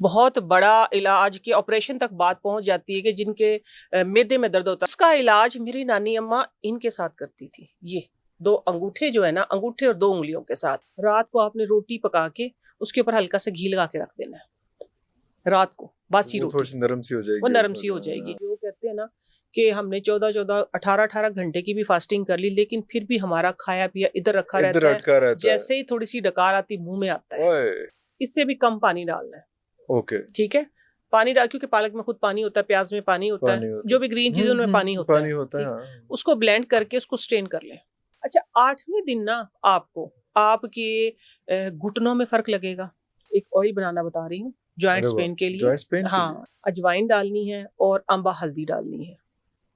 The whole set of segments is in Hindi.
बहुत बड़ा इलाज के ऑपरेशन तक बात पहुंच जाती है कि जिनके मैदे में दर्द होता है, उसका इलाज मेरी नानी अम्मा इनके साथ करती थी। ये 2 अंगूठे जो है ना, अंगूठे और 2 उंगलियों के साथ रात को आपने रोटी पका के उसके ऊपर हल्का सा घी लगा के रख देना है। रात को बासी वो रोटी थोड़ी सी नरम सी हो जाएगी, वो नरम सी हो जाएगी। जो कहते हैं ना कि हमने 14-14, 18-18 घंटे की भी फास्टिंग कर ली, लेकिन फिर भी हमारा खाया पिया इधर रखा इधर रहता अटका है। रहता है। जैसे ही थोड़ी सी डकार आती मुंह में आता है। ओए, इससे भी कम पानी डालना है। ओके, ठीक है, पानी डाल, क्योंकि पालक में खुद पानी होता है, प्याज में पानी होता है, जो भी ग्रीन चीज उनमें पानी होता पानी है। होता है, ठीक, हाँ। उसको ब्लेंड करके उसको स्ट्रेन कर लें। अच्छा, 8वें दिन ना आपको आपके घुटनों में फर्क लगेगा। एक ऑयल बनाना बता रही हूँ जॉइंट्स अरे वाह, पेन के लिए। जॉइंट्स पेन के लिए। हाँ, अजवाइन डालनी है और अम्बा हल्दी डालनी है।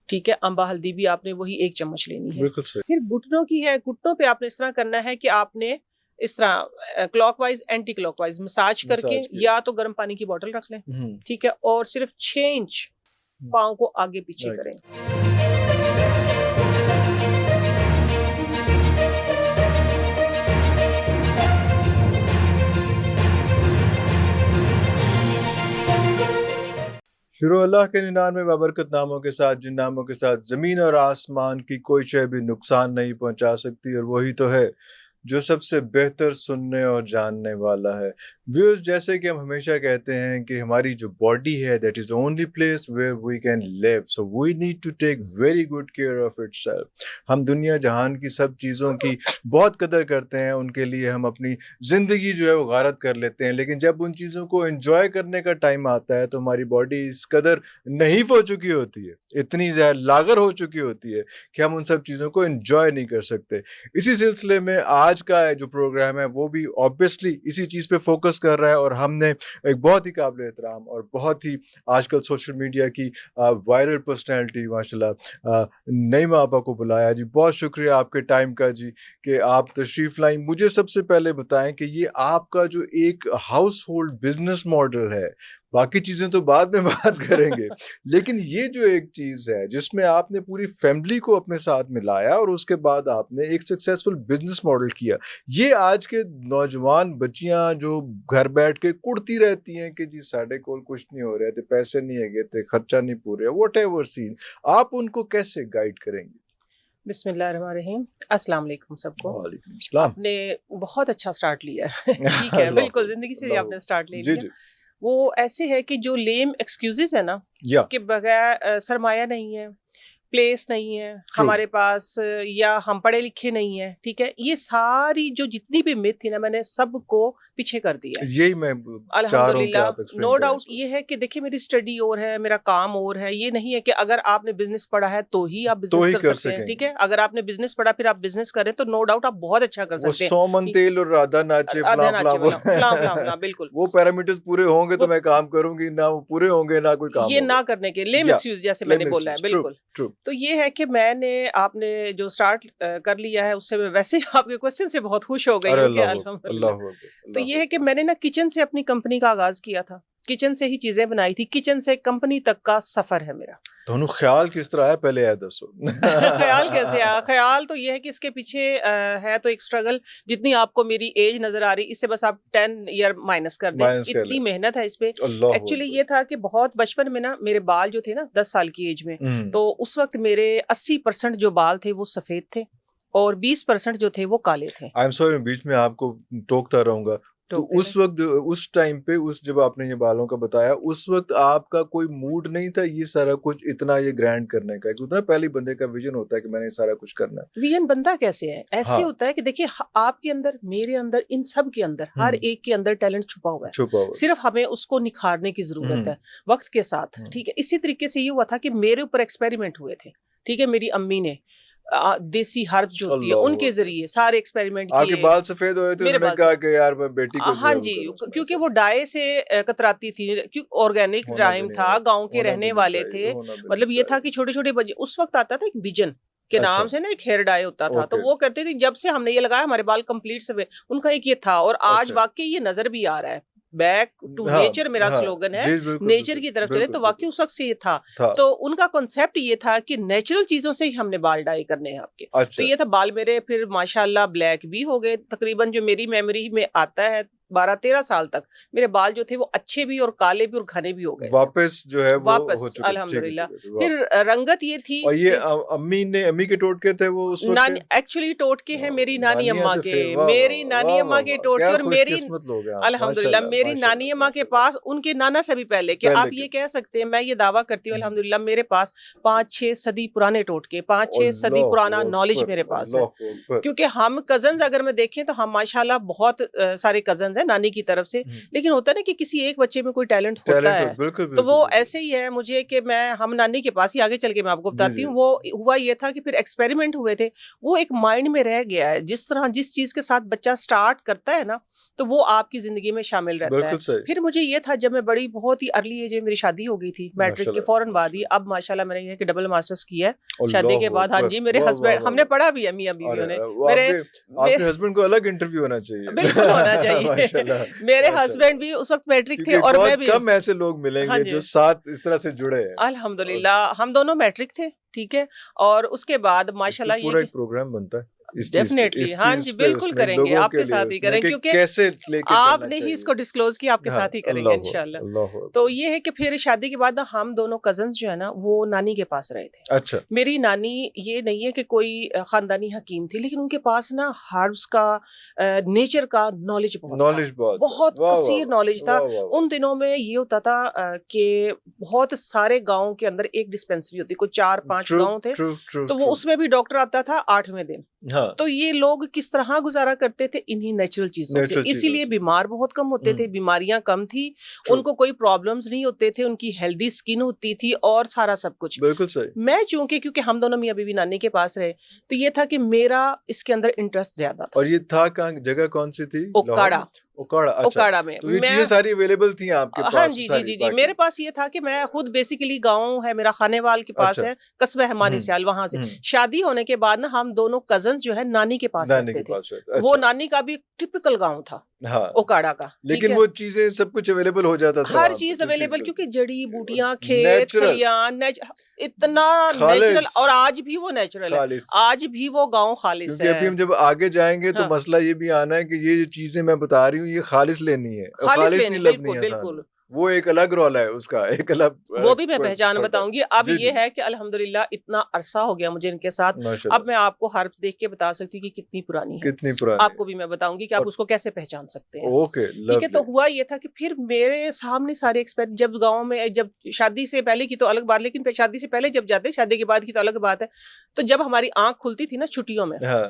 ठीक है, अम्बा हल्दी भी आपने वही 1 चम्मच लेनी है। बिल्कुल सही। फिर घुटनों की है, घुटनों पे आपने इस तरह करना है कि आपने इस तरह क्लॉकवाइज एंटी क्लॉकवाइज मसाज करके या तो गर्म पानी की बोतल रख लें। ठीक है, और सिर्फ 6 इंच पाँव को आगे पीछे करें। शुरू अल्लाह के 99 बाबरकत नामों के साथ, जिन नामों के साथ ज़मीन और आसमान की कोई शय भी नुकसान नहीं पहुंचा सकती, और वही तो है जो सबसे बेहतर सुनने और जानने वाला है। व्यूअर्स, जैसे कि हम हमेशा कहते हैं कि हमारी जो बॉडी है that is the only place where we can live, so we need to take very good care of itself. हम दुनिया जहान की सब चीज़ों की बहुत कदर करते हैं, उनके लिए हम अपनी ज़िंदगी जो है वो गारत कर लेते हैं, लेकिन जब उन चीज़ों को एंजॉय करने का टाइम आता है तो हमारी बॉडी इस कदर नहीफ हो चुकी होती है, इतनी ज़्यादा लागर हो चुकी होती है कि हम उन सब चीज़ों को एंजॉय नहीं कर सकते। इसी सिलसिले में आज का जो प्रोग्राम है वो भी ऑब्वियसली इसी चीज़ पे फोकस कर रहा है, और हमने एक बहुत ही काबिल एहतराम और बहुत ही आजकल सोशल मीडिया की वायरल पर्सनैलिटी माशाल्लाह नईमा आपा को बुलाया। जी, बहुत शुक्रिया आपके टाइम का जी, कि आप तशरीफ़ लाई। मुझे सबसे पहले बताएं कि ये आपका जो एक हाउस होल्ड बिजनेस मॉडल है, बाकी चीज़ें तो बाद में बात करेंगे, लेकिन ये जो एक चीज़ है जिसमें आपने पूरी फैमिली को अपने साथ मिलाया और उसके बाद आपने एक सक्सेसफुल बिजनेस मॉडल किया, ये आज के नौजवान बच्चियां जो घर बैठ के कुड़ती रहती हैं कि जी साढ़े कोल कुछ नहीं हो रहा है, पैसे नहीं है गए, खर्चा नहीं पूरे, वॉट एवर सीन, आप उनको कैसे गाइड करेंगे? बिस्मिल्लाहिर्रहमानिर्रहीम, अस्सलाम वालेकुम सबको। वालेकुम सलाम। आपने बहुत अच्छा स्टार्ट लिया है। ठीक है, बिल्कुल जिंदगी से आपने स्टार्ट ले जी लिया। जी। वो ऐसे है कि जो लेम एक्सक्यूजेस है ना, या कि बगैर सरमाया नहीं है, प्लेस नहीं है हमारे पास, या हम पढ़े लिखे नहीं है, ठीक है, ये सारी जो जितनी भी मिथ थी ना, मैंने सबको पीछे कर दिया है। यही मैं चाह रहा हूं कि आप एक्सप्लेन नो करें डाउट इसको। ये है कि देखिए मेरी स्टडी और है, मेरा काम और है। ये नहीं है कि अगर आपने बिजनेस पढ़ा है तो ही आप तो बिजनेस ही कर कर सकते हैं। सकेंगे। ठीक है, अगर आपने बिजनेस पढ़ा फिर आप बिजनेस करें तो नो डाउट आप बहुत अच्छा कर वो सकते हैं। 100 मन तेल और राधा नाचे आधा फलां नाचे वाला फलां फलां फलां फलां, बिल्कुल वो पैरामीटर्स पूरे होंगे तो वो मैं काम करूंगी, ना वो पूरे होंगे ना कोई काम ये होगा। ना करने के लेम या एक्सक्यूज जैसे मैंने लेम बोला है, एक्सक्यूज, ट्रू बिल्कुल। ट्रू। तो ये है कि आपने जो स्टार्ट कर लिया है उससे मैं वैसे ही आपके क्वेश्चन से बहुत खुश हो गई अरे हूँ कि अल्लाह अल्हम्दुलिल्लाह। अल्लाह तो ये है कि अल्लाह। मैंने ना किचन से अपनी कंपनी का आगाज किया था, किचन से ही चीजें बनाई थी, किचन से कंपनी तक का सफर है मेरा। दोनों ख्याल किस तरह है पहले है दसो। ख्याल कैसे आया? ख्याल तो ये है कि इसके पीछे है तो एक स्ट्रगल। जितनी आपको मेरी एज नजर आ रही, इससे बस आप 10 ईयर माइनस कर दें, माइनस कर ले। इतनी मेहनत है इस पे। अल्लाह एक्चुअली ये था कि बहुत बचपन में ना मेरे बाल जो थे ना 10 साल की एज में, तो उस वक्त मेरे 80% जो बाल थे वो सफेद थे और 20% जो थे वो काले थे। आई एम सॉरी, बीच में आपको टोकता रहूंगा। तो उस वक्त, उस टाइम पे, उस जब आपने ये बालों का बताया, उस वक्त आपका कोई मूड नहीं था ये सारा कुछ इतना ये ग्रैंड करने का? क्योंकि पहले बंदे का विजन होता है कि मैंने सारा कुछ करना है। विजन बनता कैसे है? ऐसे होता है कि देखिए आपके अंदर, मेरे अंदर, इन सब के अंदर, हर एक के अंदर टैलेंट छुपा हुआ है, सिर्फ हमें उसको निखारने की जरूरत है वक्त के साथ। ठीक है, इसी तरीके से ये हुआ था कि मेरे ऊपर एक्सपेरिमेंट हुए थे। ठीक है, मेरी अम्मी ने देसी हर्ब्स जो होती है उनके जरिए सारे एक्सपेरिमेंट किए। आपके बाल सफेद हो रहे थे, उन्होंने कहा कि यार मैं बेटी को हाँ जी, क्योंकि वो डाई से कतराती थी, क्योंकि ऑर्गेनिक टाइम था, गांव के रहने वाले थे। मतलब ये था कि छोटे छोटे बच्चे, उस वक्त आता था एक विजन के नाम से ना एक हेयर डाई होता था, तो वो करते थे। जब से हमने ये लगाया हमारे बाल कंप्लीट सफेद, उनका एक ये था। और आज वाकई ये नजर भी आ रहा है, बैक टू नेचर मेरा स्लोगन है, नेचर की तरफ चले। तो वाकई उस वक्त से ये था। तो उनका कॉन्सेप्ट ये था कि नेचुरल चीजों से ही हमने बाल डाई करने हैं आपके। तो ये था, बाल मेरे फिर माशाल्लाह ब्लैक भी हो गए तकरीबन, जो मेरी मेमोरी में आता है 12-13 साल तक मेरे बाल जो थे वो अच्छे भी और काले भी और घने भी हो गए। वापस जो है वो वापस हो चुके, अल्हम्दुलिल्लाह। ठीक है, फिर रंगत ये थी और ये कि अम्मी के टोटके थे वो उस वक्त नानी एक्चुअली टोटके हैं मेरी नानी नानियां अम्मा तो के, फिर वाह वाह मेरी वाह नानी वाह अम्मा वाह के वाह, टोटके क्या और मेरी खुशकिस्मत लोग हैं आप, अल्हम्दुलिल्लाह माशाल्लाह मेरी नानी माशाल्लाह अम्मा के माशाल्लाह। पास उनके नाना से भी पहले कि पहले आप के ये कह सकते हैं, मैं ये दावा करती हूँ अल्हम्दुलिल्लाह मेरे पास 5-6 सदी पुराने टोटके, 5-6 सदी अल्लाह पुराना नॉलेज अकबर मेरे पास है। अल्लाह अकबर। क्योंकि हम कजन्स अगर मैं देखें तो हम माशाल्लाह बहुत सारे कजन्स हैं नानी की तरफ से, लेकिन होता है ना कि किसी एक बच्चे में कोई टैलेंट होता टैलेंट है। बिल्कुल तो वो बिल्कुल ऐसे ही है मुझे कि हम नानी के पास ही आगे चल के मैं आपको जी बताती जी हूँ। वो हुआ ये था कि फिर एक्सपेरिमेंट हुए थे, वो एक माइंड में रह गया है। जिस तरह जिस चीज के साथ बच्चा स्टार्ट करता है ना तो वो आपकी जिंदगी में शामिल रहता है। बिल्कुल सही, फिर मुझे ये था जब मैं बड़ी बहुत ही अर्ली एज में मेरी शादी हो गई थी, मैट्रिक के माशाल्लाह फौरन बाद ही। माशाल्लाह अब माशाल्लाह मैंने ये कि डबल मास्टर्स किया है शादी अल्लाह के बाद। हाँ अकबर, जी, मेरे वाह वाह हस्बैंड वाह हमने वाह। पढ़ा भी है मियां बीवियों ने। वो मेरे आपके हस्बैंड को अलग इंटरव्यू होना चाहिए बिल्कुल होना चाहिए। माशाल्लाह मेरे माशाल्लाह, हस्बैंड भी उस वक्त मैट्रिक थे क्योंकि और मैं बहुत भी। कम ऐसे लोग हाँ मिलेंगे जी, जो साथ इस तरह से जुड़े हैं। और अल्हम्दुलिल्लाह हम दोनों मैट्रिक थे, ठीक है। और उसके बाद इस पे माशाल्लाह ये पूरा कि एक प्रोग्राम बनता है डेफिनेटली इस हाँ चीज जी पे, बिल्कुल उसमें करेंगे, लोगों के आपके लिए साथ ही उसमें करें कि क्योंकि कैसे लेके चलना आपने ही चाहिए। इसको डिस्क्लोज किया, आपके हाँ, साथ ही करेंगे अल्लाह इंशाल्लाह। अल्लाह तो अकबर। ये है कि फिर शादी के बाद ना हम दोनों कजन्स जो है ना वो नानी के पास रहे थे। अच्छा, मेरी नानी ये नहीं है कि कोई खानदानी हकीम थी, लेकिन उनके पास ना हर्ब्स का नेचर का नॉलेज बहुत था, नॉलेज बहुत है। बहुत वाह वाह कसीर नॉलेज वाह था। वाह वाह उन दिनों में ये होता था कि बहुत सारे गाँव के अंदर एक डिस्पेंसरी होती, कोई 4-5 ट्रू गाँव थे, ट्रू ट्रू तो वो ट्रू उसमें भी डॉक्टर आता था 8वें दिन। हाँ, तो ये लोग किस तरह गुजारा करते थे इन्हीं नेचुरल चीजों से, नेचुरल चीजों इसीलिए से बीमार बहुत कम होते थे, बीमारियां कम थी, ट्रू, उनको कोई प्रॉब्लम्स नहीं होते थे, उनकी हेल्दी स्किन होती थी और सारा सब कुछ। बिल्कुल सही। मैं चूंकि क्योंकि हम दोनों मियां बीवी नानी के पास रहे, तो ये था कि मेरा इसके अंदर इंटरेस्ट ज्यादा था। और ये था कहाँ, जगह कौन सी थी? ओकाड़ा, ओकाड़ा, अच्छा। ओकाड़ा में तो ये मैं चीजें सारी अवेलेबल थी आपके हाँ पास जी जी सारी जी जी बाकी? मेरे पास ये था कि मैं खुद बेसिकली गांव है मेरा खानेवाल के पास अच्छा, है, कस्बा है मानिस्याल, वहां से शादी होने के बाद ना हम दोनों कजन जो है नानी के पास नानी रहते के थे। पास रहते, वो अच्छा, नानी का भी टिपिकल गांव था हाँ, ओकाड़ा का, ठीक लेकिन है। वो चीजें सब कुछ अवेलेबल हो जाता था हर वहाँ पे, चीज जो चीज अवेलेबल, को क्योंकि जड़ी बूटियां, खेत नेचुरल खलियान, इतना नेचुरल, खालिस और आज भी वो नेचुरल है, खालिस। आज भी वो गांव खालिस क्योंकि अभी है। हम जब आगे जाएंगे तो हाँ, मसला ये भी आना है कि ये जो चीजें मैं बता रही हूँ ये खालिस लेनी है और खालिस खालिस लेनी, नहीं लबनी बिल्कुल है आसान, बिल्कुल। वो एक अलग रौला है उसका, एक अलग वो भी मैं पहचान फर्क है। बताऊंगी। अब जी ये जी है कि अल्हम्दुलिल्लाह इतना अरसा हो गया मुझे इनके साथ, माशाल्लाह, अब मैं आपको हर्ब्स देख के बता सकती हूँ कि कितनी पुरानी है। कितनी पुरानी आपको भी मैं बताऊंगी कि आप और उसको कैसे पहचान सकते हैं, ओके, ठीक है। तो लवली, हुआ ये था कि फिर मेरे सामने सारे एक्सपेरिमेंट, जब गांव में, जब शादी से पहले की तो अलग बात, लेकिन शादी से पहले जब जाते, शादी के बाद की तो अलग बात है। तो जब हमारी आंख खुलती थी ना छुट्टियों में, हाँ,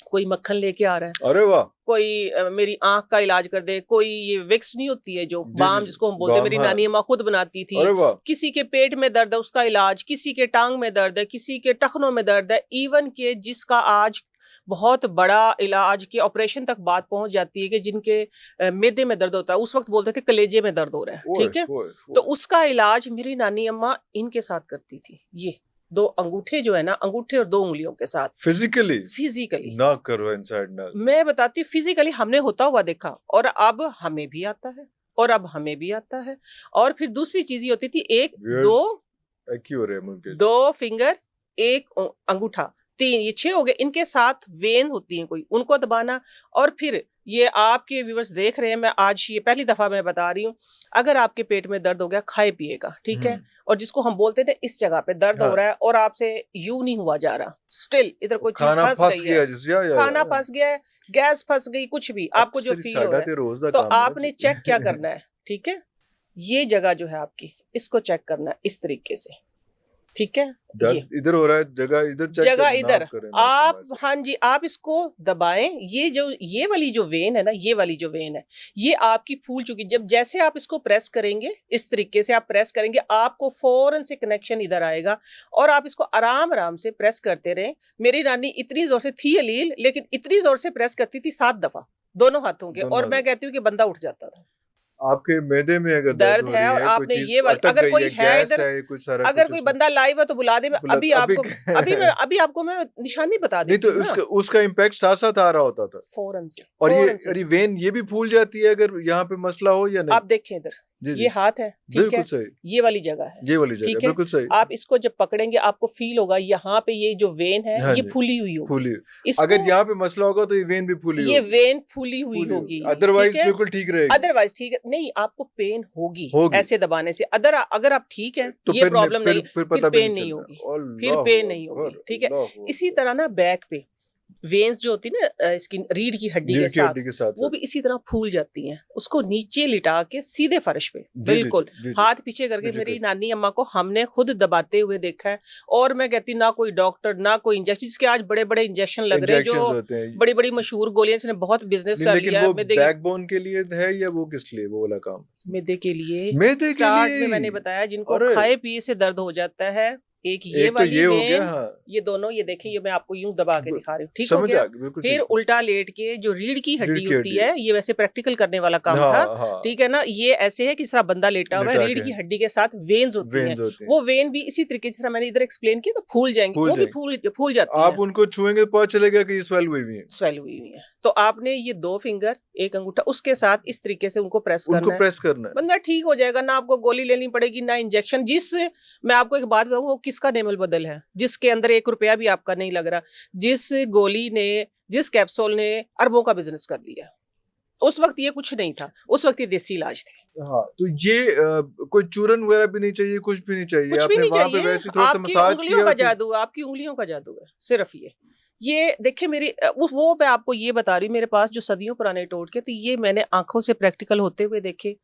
कोई मक्खन लेके आ रहा है, अरे वाह, कोई मेरी आंख का इलाज कर दे, कोई ये विक्स नहीं होती है जो जी जी बाम जी, जिसको हम बोलते हैं, बाम, मेरी हाँ, नानी अम्मा खुद बनाती थी। अरे वाह, किसी के पेट में दर्द है उसका इलाज, किसी के टांग में दर्द है, किसी के टखनों में दर्द है, इवन के जिसका आज बहुत बड़ा इलाज के ऑपरेशन तक बात पहुंच जाती है कि जिनके मैदे में दर्द होता है, उस वक्त बोलते थे कलेजे में दर्द हो रहा है, ओए ठीक है। ओए तो ओए, उसका इलाज मेरी नानी अम्मा इनके साथ करती थी, ये 2 अंगूठे जो है ना, अंगूठे और 2 उंगलियों के साथ फिजिकली। ना करो इनसाइड ना, मैं बताती हूँ फिजिकली हमने होता हुआ देखा, और अब हमें भी आता है, और अब हमें भी आता है। और फिर दूसरी चीज ये होती थी, एक व्यूअर्स एक्यू हो रहे हैं मुनके, 2 फिंगर, 1 अंगूठा, 3, ये 6 हो गए। इनके साथ वेन होती है कोई, उनको दबाना। और फिर ये आपके व्यूअर्स देख रहे हैं, मैं आज ये पहली दफा मैं बता रही हूँ, अगर आपके पेट में दर्द हो गया, खाए पिएगा, ठीक है। और जिसको हम बोलते थे इस जगह पे दर्द हो रहा है और आपसे यूं नहीं हुआ जा रहा, स्टिल इधर कोई चीज खाना फंस फंस गई है, गया जिस या खाना फंस गया है, गैस फंस गई, कुछ भी आपको जो फील हो रहा है, तो आपने चेक क्या करना है, ठीक है। ये जगह जो है आपकी, इसको चेक करना है इस तरीके से, ठीक है। ये इधर हो रहा है, जगह इधर, जगह इधर, आप समझ, हाँ जी, आप इसको दबाएं। ये वाली जो वेन है ना, ये वाली जो वेन है, ये आपकी फूल चुकी। जब जैसे आप इसको प्रेस करेंगे, इस तरीके से आप प्रेस करेंगे, आपको फौरन से कनेक्शन इधर आएगा, और आप इसको आराम आराम से प्रेस करते रहें। मेरी नानी इतनी जोर से थी अलील, लेकिन इतनी जोर से प्रेस करती थी 7 दफा दोनों हाथों के, और मैं कहती हूँ कि बंदा उठ जाता था। आपके मैदे में अगर दर्द है और आपने ये वाला, अगर कोई है इधर, अगर कोई बंदा लाइव है तो बुला दे, अभी आपको मैं निशानी बता नहीं, देती हूँ तो उसका इम्पैक्ट साथ साथ आ रहा होता था फौरन से। और ये वेन ये भी फूल जाती है अगर यहाँ पे मसला हो या नहीं? आप देखें इधर, जी, जी। ये हाथ है, ठीक है, बिल्कुल सही, ये वाली जगह है, ये वाली जगह ठीक है। बिल्कुल सही। आप इसको जब पकड़ेंगे आपको फील होगा यहाँ पे ये जो वेन है हाँ ये जी, फूली हुई होगी, फूली। इसको अगर यहाँ पे मसला होगा तो ये वेन भी फूली ये होगी, वेन फूली हुई फूली होगी, होगी, ठीक अदरवाइज है, बिल्कुल ठीक रहेगी। अदरवाइज ठीक है नहीं, आपको पेन होगी होगी। ऐसे दबाने से, अगर आप ठीक है तो ये फिर प्रॉब्लम नहीं, फिर फिर पता भी पेन नहीं नहीं चलना। होगी, फिर अल्लाहु पेन नहीं होगी, अकबर, ठीक है। अल्लाहु इसी अकबर। तरह ना बैक पे वेन्स जो होती है ना इसकी रीढ़ की हड्डी के रीढ़ की साथ, हड्डी के साथ वो भी इसी तरह फूल जाती हैं, उसको नीचे लिटा के सीधे फर्श पे जी, जी, बिल्कुल जी, जी, हाथ पीछे करके पीछे मेरी करके। नानी अम्मा को हमने खुद दबाते हुए देखा है। और मैं कहती ना कोई डॉक्टर ना कोई इंजेक्शन, जिसके आज बड़े बड़े इंजेक्शन लग रहे हैं इंजेक्शंस जो होते हैं। बड़ी बड़ी मशहूर गोलियां, इसने बहुत बिजनेस नहीं, कर लेकिन लिया वो है मैदे के, बैकबोन के लिए है या वो किस लिए वो वाला काम? मैदे के लिए। मैदे के स्टार्ट में लिए मैंने ही? बताया जिनको अरे! खाए पिए से दर्द हो जाता है, एक ये एक तो वाली ये हो गया, वेन, हाँ। ये दोनों ये देखें, ये मैं आपको यूं दबा के ब दिखा रही हूँ, ठीक हो समझ गया। आ गया, बिल्कुल फिर ठीक है। उल्टा लेट के जो रीढ़ की रीढ़ हड्डी की होती हड्डी। है, ये वैसे प्रैक्टिकल करने वाला काम था, हाँ, हाँ। ठीक है ना। ये ऐसे है कि इस तरह बंदा लेटा हुआ है, लिटा रीढ़ के की हड्डी के साथ वेन्स होती हैं, वेन्स होती हैं। वो वेन भी इसी तरीके से, जिस तरह मैंने इधर एक्सप्लेन किया, तो फूल जाएंगी, फूल वो भी जाएंगी। फूल जाती आप हैं, उनको छुएंगे तो पता चलेगा कि ये स्वेल हुई हुई है। स्वेल हुई हुई है। तो आपने ये 2 फिंगर, एक अंगूठा उसके साथ इस तरीके से उनको प्रेस उनको करना है, प्रेस करना है। बंदा ठीक हो जाएगा। ना आपको गोली लेनी पड़ेगी ना इंजेक्शन। मैं आपको एक बात बताऊं, वो किसका नेमल बदल है जिसके अंदर 1 रुपया भी आपका नहीं लग रहा, जिस गोली ने, जिस कैप्सूल ने अरबों का बिजनेस कर लिया। उस वक्त ये कुछ नहीं था, उस वक्त ये देसी इलाज थे। हाँ, तो ये कोई चूरन वगैरह भी नहीं चाहिए, कुछ भी नहीं चाहिए। कुछ भी आपने नहीं वहां पे चाहिए, वैसे थोड़ा सा आपकी मसाज उंगलियों किया का तो जादू, आपकी उंगलियों का जादू है सिर्फ ये देखिए मेरी वो मैं आपको ये बता रही हूँ, मेरे पास जो सदियों पुराने टोटके, तो ये मैंने आंखों से प्रैक्टिकल होते हुए देखे,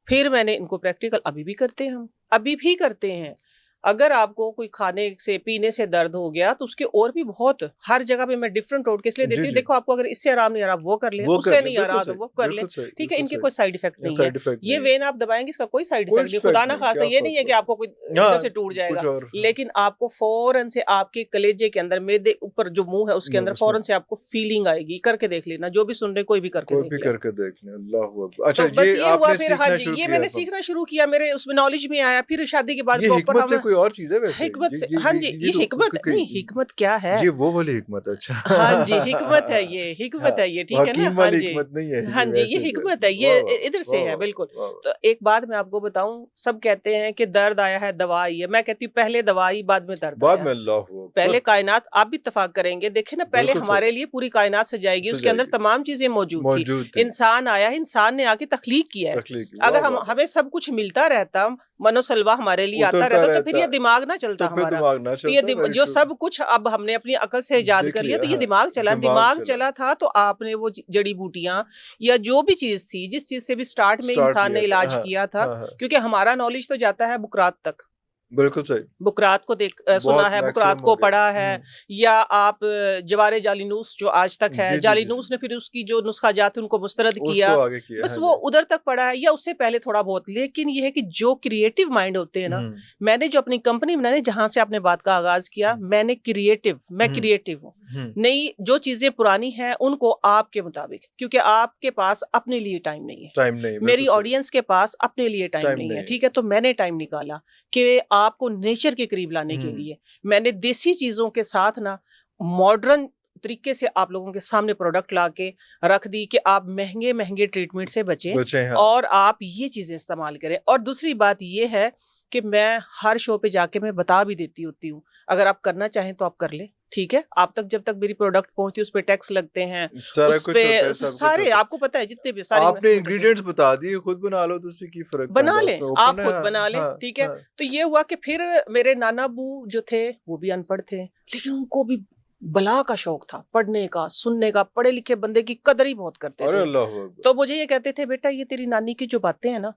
फिर मैंने इनको प्रैक्टिकल अभी भी करते हैं, हम अभी भी करते हैं। अगर आपको कोई खाने से पीने से दर्द हो गया तो उसके और भी बहुत, हर जगह पे मैं डिफरेंट टोटके इसलिए देती जी, हूँ। जी। देखो आपको अगर इससे आराम नहीं आ रहा वो कर ले, वो कर उससे ले, नहीं आ बिल्कुल रहा तो सही, वो कर ले, बिल्कुल सही, ठीक है। बिल्कुल इनके सही। कोई साइड इफेक्ट नहीं है, साइड इफेक्ट ये नहीं है। वेन आप दबाएंगे इसका कोई साइड कोई इफेक्ट नहीं, इफेक्ट खुदा ना नहीं, खासा क्या ये नहीं है फर्क कि आपको कोई हाँ, इधर से टूट जाएगा, कुछ और, हाँ। लेकिन आपको फौरन से आपके कलेजे के अंदर, मेदे ऊपर जो मुंह है उसके अंदर उसमें फौरन से आपको फीलिंग आएगी। करके देख लेना, जो भी सुन रहे कोई भी करके कोई देख भी लेना। करके देख लें। अल्लाह अकबर। अच्छा, तो बस ये ये हुआ, आपने फिर हाँ सीखना जी, शुरू ये किया मैंने अब। सीखना शुरू किया, मेरे उसमें नॉलेज में आया। फिर शादी के बाद ये प्रॉपर हिकमत से हम कोई और चीज है वैसे? हिकमत से, ये हाँ जी, ये तो हिकमत नहीं, हिकमत क्या है, ये वो वाली हिकमत है। अच्छा, हाँ जी, हिकमत है ये, हाँ, हिकमत है ये, ठीक है ना। हकीम हाँ वाली जी, हिकमत नहीं है हाँ ये, जी, ये वैसे जो हिकमत है, है। ये वाह, वाह, इधर से वाह, है वाह, बिल्कुल। वाह, वाह। तो एक बात मैं आपको बताऊं, सब कहते हैं कि दर्द आया है दवा आई है, मैं कहती हूँ पहले दवा आई बाद में दर्द बाद आया। में अल्लाह अकबर। पहले कायनात, आप भी इत्तेफाक करेंगे, देखे ना, पहले बिल्कुल हमारे लिए पूरी कायनात सजाएगी, उसके अंदर सजाएगी। तमाम चीजें मौजूद थी। मौजूद थे। इंसान आया है, इंसान ने आके तख्लीक किया है। तख्लीक। अगर वाह, हम वाह, वाह। हमें सब कुछ मिलता रहता, मनोसलवा हमारे लिए आता उतरता रहता, तो फिर ये रहता, दिमाग ना चलता तो फिर हमारा। दिमाग ना तो ये चलता। वेरी जो ट्रू। सब कुछ अब हमने अपनी अकल से इजाद देख कर लिया, लिया, तो ये हाँ, दिमाग चला, दिमाग दिमाग चला। चला था, तो आपने वो जड़ी बूटियां या जो भी चीज थी, जिस चीज से भी स्टार्ट में स्टार्ट इंसान ने लिया था, इलाज हाँ, किया था, हाँ, हाँ। क्योंकि हमारा नॉलेज तो जाता है बुकरात तक। बिल्कुल सही। बुकरात को सुना बहुत है, बुकरात मैक्सिमम को हो गया। पढ़ा है, या आप जवारे जालिनूस जो आज तक है, जी, जी, जी, जालिनूस जी। ने फिर उसकी जो नुस्खा जात उनको मुस्तरद किया, उसको आगे किया, बस हाँ वो जी। उधर तक पढ़ा है, या उससे पहले थोड़ा बहुत। लेकिन ये है कि जो क्रिएटिव माइंड होते हैं ना, मैंने जो अपनी कंपनी बनाई, जहां से आपने बात का आगाज किया, मैं क्रिएटिव हूँ। नई जो चीजें पुरानी हैं उनको आपके मुताबिक, क्योंकि आपके पास अपने लिए टाइम नहीं है, टाइम नहीं, मेरी ऑडियंस के पास अपने लिए टाइम नहीं है, ठीक है। तो मैंने टाइम निकाला कि आपको नेचर के करीब लाने के लिए मैंने देसी चीजों के साथ ना मॉडर्न तरीके से आप लोगों के सामने प्रोडक्ट लाके रख दी कि आप महंगे महंगे ट्रीटमेंट से बचें, हाँ। और आप ये चीजें इस्तेमाल करें। और दूसरी बात ये है कि मैं हर शो पे जाके मैं बता भी देती होती हूँ, अगर आप करना चाहें तो आप कर ले, ठीक है। आप तक जब तक मेरी प्रोडक्ट पहुंचती है उस पे टैक्स लगते हैं, उस पे सारे आपको पता है, जितने भी सारे आपने इंग्रेडिएंट्स बता दिए, खुद बना लो तो उससे की फर्क बना ले, आप खुद बना ले, ठीक है। तो ये हुआ कि फिर मेरे नाना अबू जो थे वो भी अनपढ़ थे, लेकिन उनको भी बला का शौक था, पढ़ने का, सुनने का, पढ़े लिखे बंदे की कदर ही बहुत करते थे। तो मुझे ये कहते थे, बेटा ये तेरी नानी की जो बातें हैं ना,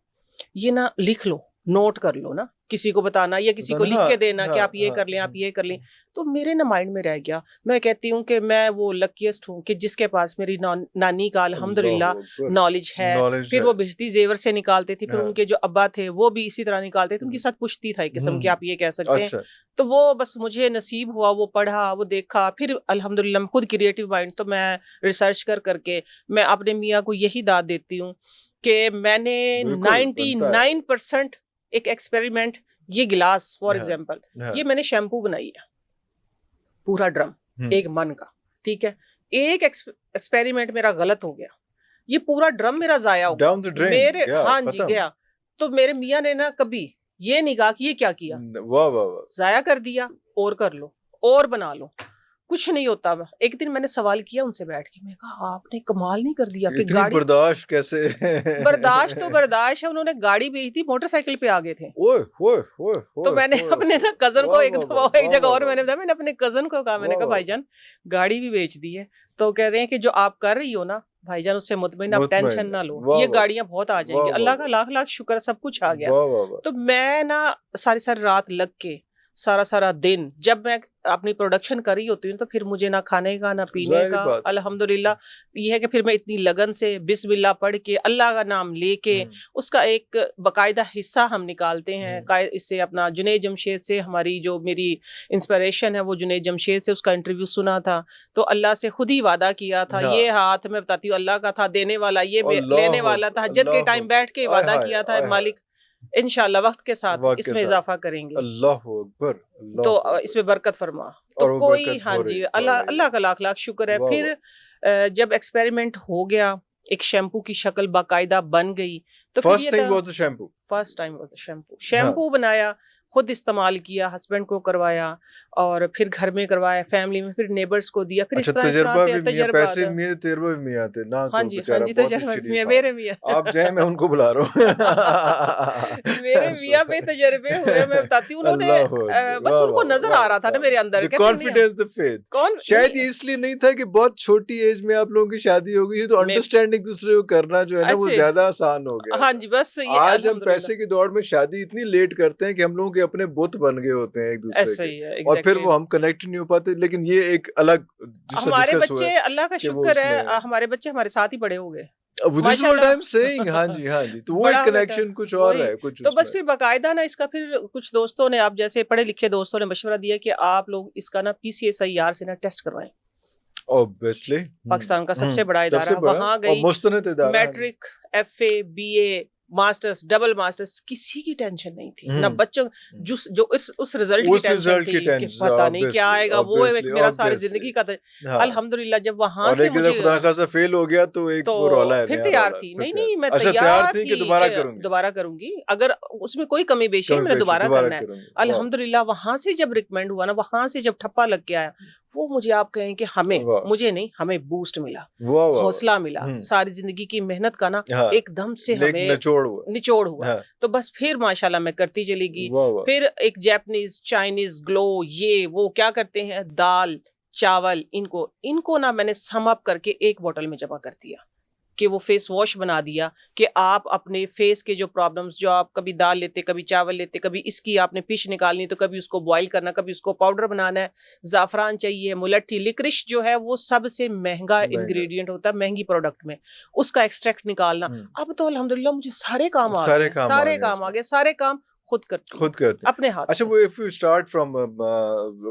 ये ना लिख लो, नोट कर लो ना, किसी को बताना या किसी को लिख के देना कि आप ये कर लें, आप ये कर लें। तो मेरे ना माइंड में रह गया। मैं कहती हूँ कि मैं वो लकीस्ट हूँ कि जिसके पास मेरी नानी का अल्हम्दुलिल्लाह नॉलेज है। फिर वो भिजती जेवर से निकालते थे, फिर उनके जो अब्बा थे वो भी इसी तरह निकालते थे, उनकी साथ पुश्ती था एक किस्म की, आप ये कह सकते हैं। तो वो बस मुझे नसीब हुआ, वो पढ़ा, वो देखा, फिर अल्हम्दुलिल्लाह खुद क्रिएटिव माइंड, तो मैं रिसर्च करके मैं अपने मियाँ को यही दाद देती हूँ कि मैंने 99% एक एक्सपेरिमेंट, ये गिलास फॉर एग्जांपल, ये मैंने शैम्पू बनाई है, पूरा ड्रम एक मन का, ठीक है। एक एक्सपेरिमेंट मेरा गलत हो गया, ये पूरा ड्रम मेरा जाया हो गया, मेरे हाँ जी गया। तो मेरे मियाँ ने ना कभी ये नहीं कहा कि ये क्या किया, वाह वाह वाह, जाया कर दिया और कर लो और बना लो, कुछ नहीं होता। एक दिन मैंने सवाल किया उनसे बैठ के, मैं कहा आपने कमाल नहीं कर दिया कि इतनी गाड़ी बर्दाश्त कैसे? बर्दाश्त तो बर्दाश्त है, उन्होंने गाड़ी बेच दी, मोटरसाइकिल पे आ गए थे। ओए ओए ओए तो मैंने ओए, अपने ना कजन को वाह एक वाह दफा वाह, एक जगह वाह और वाह, मैंने बताया, मैंने अपने कजन को कहा, मैंने वाह कहा वाह, भाईजान गाड़ी भी बेच दी है, तो कह रहे हैं कि जो आप कर रही हो ना भाईजान उससे मुतमईन, आप मुतमईन टेंशन है, ना लो, वाह ये वाह, गाड़ियां बहुत आ वाह जाएंगी, वाह अल्लाह का वाह, लाख लाख शुक्र, सब कुछ आ गया। वाह वाह वाह, तो मैं ना सारी सारी रात लग के सारा सारा दिन जब मैं अपनी प्रोडक्शन कर रही होती हूँ तो फिर मुझे ना खाने का ना पीने जाहिर का, बात है। अल्हम्दुलिल्लाह ये है कि फिर मैं इतनी लगन से बिस्मिल्लाह पढ़ के अल्लाह का नाम लेके उसका एक बाकायदा हिस्सा हम निकालते हैं। इससे अपना जुनैद जमशेद से हमारी जो मेरी इंस्पिरेशन है वो जुनैद जमशेद से, उसका इंटरव्यू सुना था तो अल्लाह से खुद ही वादा किया था, हाँ। ये हाथ मैं बताती हूँ अल्लाह का था, देने वाला ये लेने अल्लाह वाला था, हज्जत के अल्लाह टाइम बैठ के आय वादा हाय किया था आय हाय, मालिक इंशाल्लाह वक्त के साथ वाह के इसमें साथ, इजाफा करेंगे, अल्लाह अकबर, तो अल्लाह इसमें बरकत फरमा। तो और वो कोई बरकत हाँ हो जी रही, हो अल्लाह रही है, अल्लाह का लाख लाख शुक्र है। वाह फिर वाह। जब एक्सपेरिमेंट हो गया, एक शैम्पू की शक्ल बाकायदा बन गई, तो फिर फर्स्ट ये थिंग था was the shampoo, first time was shampoo, हाँ, शैम्पू बनाया, खुद इस्तेमाल किया, हस्बैंड को करवाया और फिर घर में करवाया, फैमिली में, फिर नेबर्स को दिया, फिर अच्छा इस तरह तजर्बा भी मियाँ, तजर्बा पैसे आता। मियाँ तजर्बा भी मियाँ थे ना, हाँ तो जी हाँ बेचारा जी, बहुत ही तजर्बा शरीफ मियाँ, आदमी, मेरे मियाँ आप जाए मैं उनको बुला रहा हूँ। मेरे I'm so मियाँ पे sorry. तजर्बे हुए, मैं बताती हूँ, उन्होंने अल्लाह अकबर, बस वाह उनको वाह नजर वाह आ रहा था ना वाह, मेरे अंदर, द कहते हैं, कॉन्फिडेंस, द फेथ, कौन शायद नहीं ये इसलिए नहीं था कि बहुत छोटी एज में आप लोगों की शादी हो गई, तो मैं अंडरस्टैंड एक दूसरे को करना जो है ना वो ऐसे ज्यादा आसान हो गया हाँ था। जी, बस ये आज हम अल्हम्दुलिल्लाह पैसे की दौड़ में शादी इतनी लेट करते हैं कि हम लोगों के अपने बुत बन गए होते हैं एक दूसरे ऐसा के, ही है और फिर एग्जैक्टली। वो हम कनेक्ट नहीं हो पाते। लेकिन ये एक अलग जिससे हमारे डिस्कस हुआ बच्चे है अल्लाह का कि वो शुक्र है, उसमें हमारे बच्चे हमारे साथ ही बड़े हो गए दिस इज व्हाट आई माशाल्लाह। एम सेइंग, हाँ जी हाँ जी, तो वो एक बड़ा बेटा कनेक्शन कुछ और वही, है, कुछ तो बस उसमें फिर बाकायदा ना इसका फिर कुछ दोस्तों ने, आप जैसे पढ़े लिखे दोस्तों ने मशवरा दिया कि आप लोग इसका ना PCSIR से ना टेस्ट करवाएं, ऑब्वियसली पाकिस्तान का सबसे बड़ा सबसे इदारा, बड़ा वहां और गई, मुस्तनद इदारा है। Matric, FA, BA, masters, double masters, किसी की टेंशन नहीं थी ना बच्चों, जो उस रिजल्ट की उस टेंशन रिजल्ट की थी कि टेंशन, पता नहीं क्या ऑब्वियसली आएगा, वो एक ऑब्वियसली मेरा सारी ऑब्वियसली, जिंदगी का हाँ, अल्हम्दुलिल्लाह जब वहां और से एक अगर मुझे, खुदा ना खास्ता फेल हो गया तो एक तो वो रौला है, फिर नया तैयार रौला, थी, फिर नहीं तैयार, नहीं मैं अच्छा तैयार तैयार थी कि थी दोबारा कि करूंगी, दोबारा करूंगी, अगर उसमें कोई कमी बेशी है कभी मैंने पेश दोबारा दोबारा करना है। करूंगी, वाह अल्हम्दुलिल्लाह वहां से जब रिकमेंड हुआ ना, वहां से जब ठप्पा लग के आया, वो मुझे आप कहें कि हमें, वाह मुझे नहीं, हमें बूस्ट मिला, वाह वाह, हौसला मिला, सारी जिंदगी की मेहनत का ना हाँ, एकदम से लेक हमें निचोड़ हुआ, निचोड़ हुआ। हाँ, तो बस फिर माशाल्लाह मैं करती चली गई। वाह वाह, फिर एक जापानीज, चाइनीज, ग्लो, ये वो क्या करते हैं, दाल चावल, इनको ना मैंने सम अप करके एक बोतल में जमा कर दिया कि वो फेस वॉश बना दिया कि आप अपने फेस के जो प्रॉब्लम्स, जो आप कभी दाल लेते, कभी चावल लेते, कभी इसकी आपने पिच निकालनी तो कभी उसको बॉईल करना, कभी उसको पाउडर बनाना है, जाफरान चाहिए, मुलट्ठी, लिक्रिश जो है वो सबसे महंगा इंग्रेडिएंट होता है महंगी प्रोडक्ट में, उसका एक्सट्रैक्ट निकालना। अब तो अल्हम्दुलिल्लाह मुझे सारे काम आ सारे गए, काम सारे आ गए काम आ इसमें, गए, सारे काम खुद करती हूँ खुद करते अपने हाथ अच्छा से। वो if you start from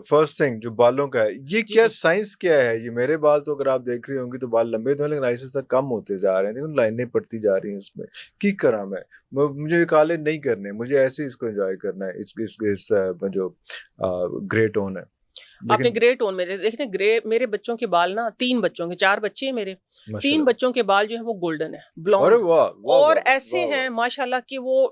first thing जो बालों का है, ये जी क्या जी साइंस क्या है? ये मेरे बाल तो अगर आप देख रही होंगी तो बाल लंबे तो हैं, लेकिन आहिस्ता आहिस्ता कम होते जा रहे हैं, देखो लाइनें पड़ती जा रही हैं इसमें, की करा मैं मुझे काले नहीं करने, मुझे ऐसे इसको एंजॉय करना है, इस जो ग्रे टोन है, आपने लेकिन ग्रे टोन में देखने, ग्रे, मेरे बच्चों के बाल ना, 3 बच्चों के, 4 बच्चे हैं मेरे, 3 माशाल्लाह, बच्चों के बाल जो है वो गोल्डन है, अरे ब्लॉन्ड, वाह वाह और वाह ऐसे वाह हैं माशाल्लाह कि वो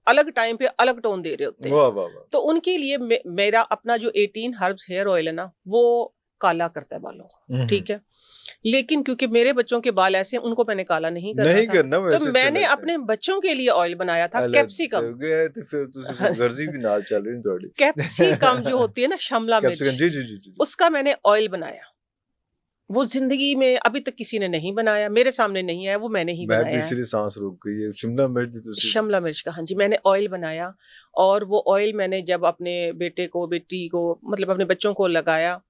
अलग टाइम पे अलग टोन दे रहे होते हैं। वाह वाह वाह, तो उनके लिए मेरा अपना जो 18 हर्ब्स हेयर ऑयल है ना, वो काला करता है बालों को, ठीक है, लेकिन क्योंकि मेरे बच्चों के बाल ऐसे हैं, उनको मैंने काला नहीं करना नहीं था, करना तो वैसे मैंने चले अपने बच्चों के लिए ऑयल बनाया था अलग कैप्सिकम। गए थे, फिर तुसी को गर्जी भी नाल चल रही थोड़ी कैप्सिकम जो होती है ना, शिमला कैप्सिकम, मिर्च, जी जी जी जी, उसका मैंने ऑयल बनाया, वो जिंदगी में अभी तक किसी ने नहीं बनाया, मेरे सामने नहीं आया, वो मैंने ही मैं भी बनाया है। इसीलिए सांस रुक गई है, शिमला मिर्च तो शिमला मिर्च का, हाँ जी, मैंने ऑयल बनाया, और वो ऑयल मैंने जब अपने बेटे को, बेटी को, मतलब अपने बच्चों को लगाया,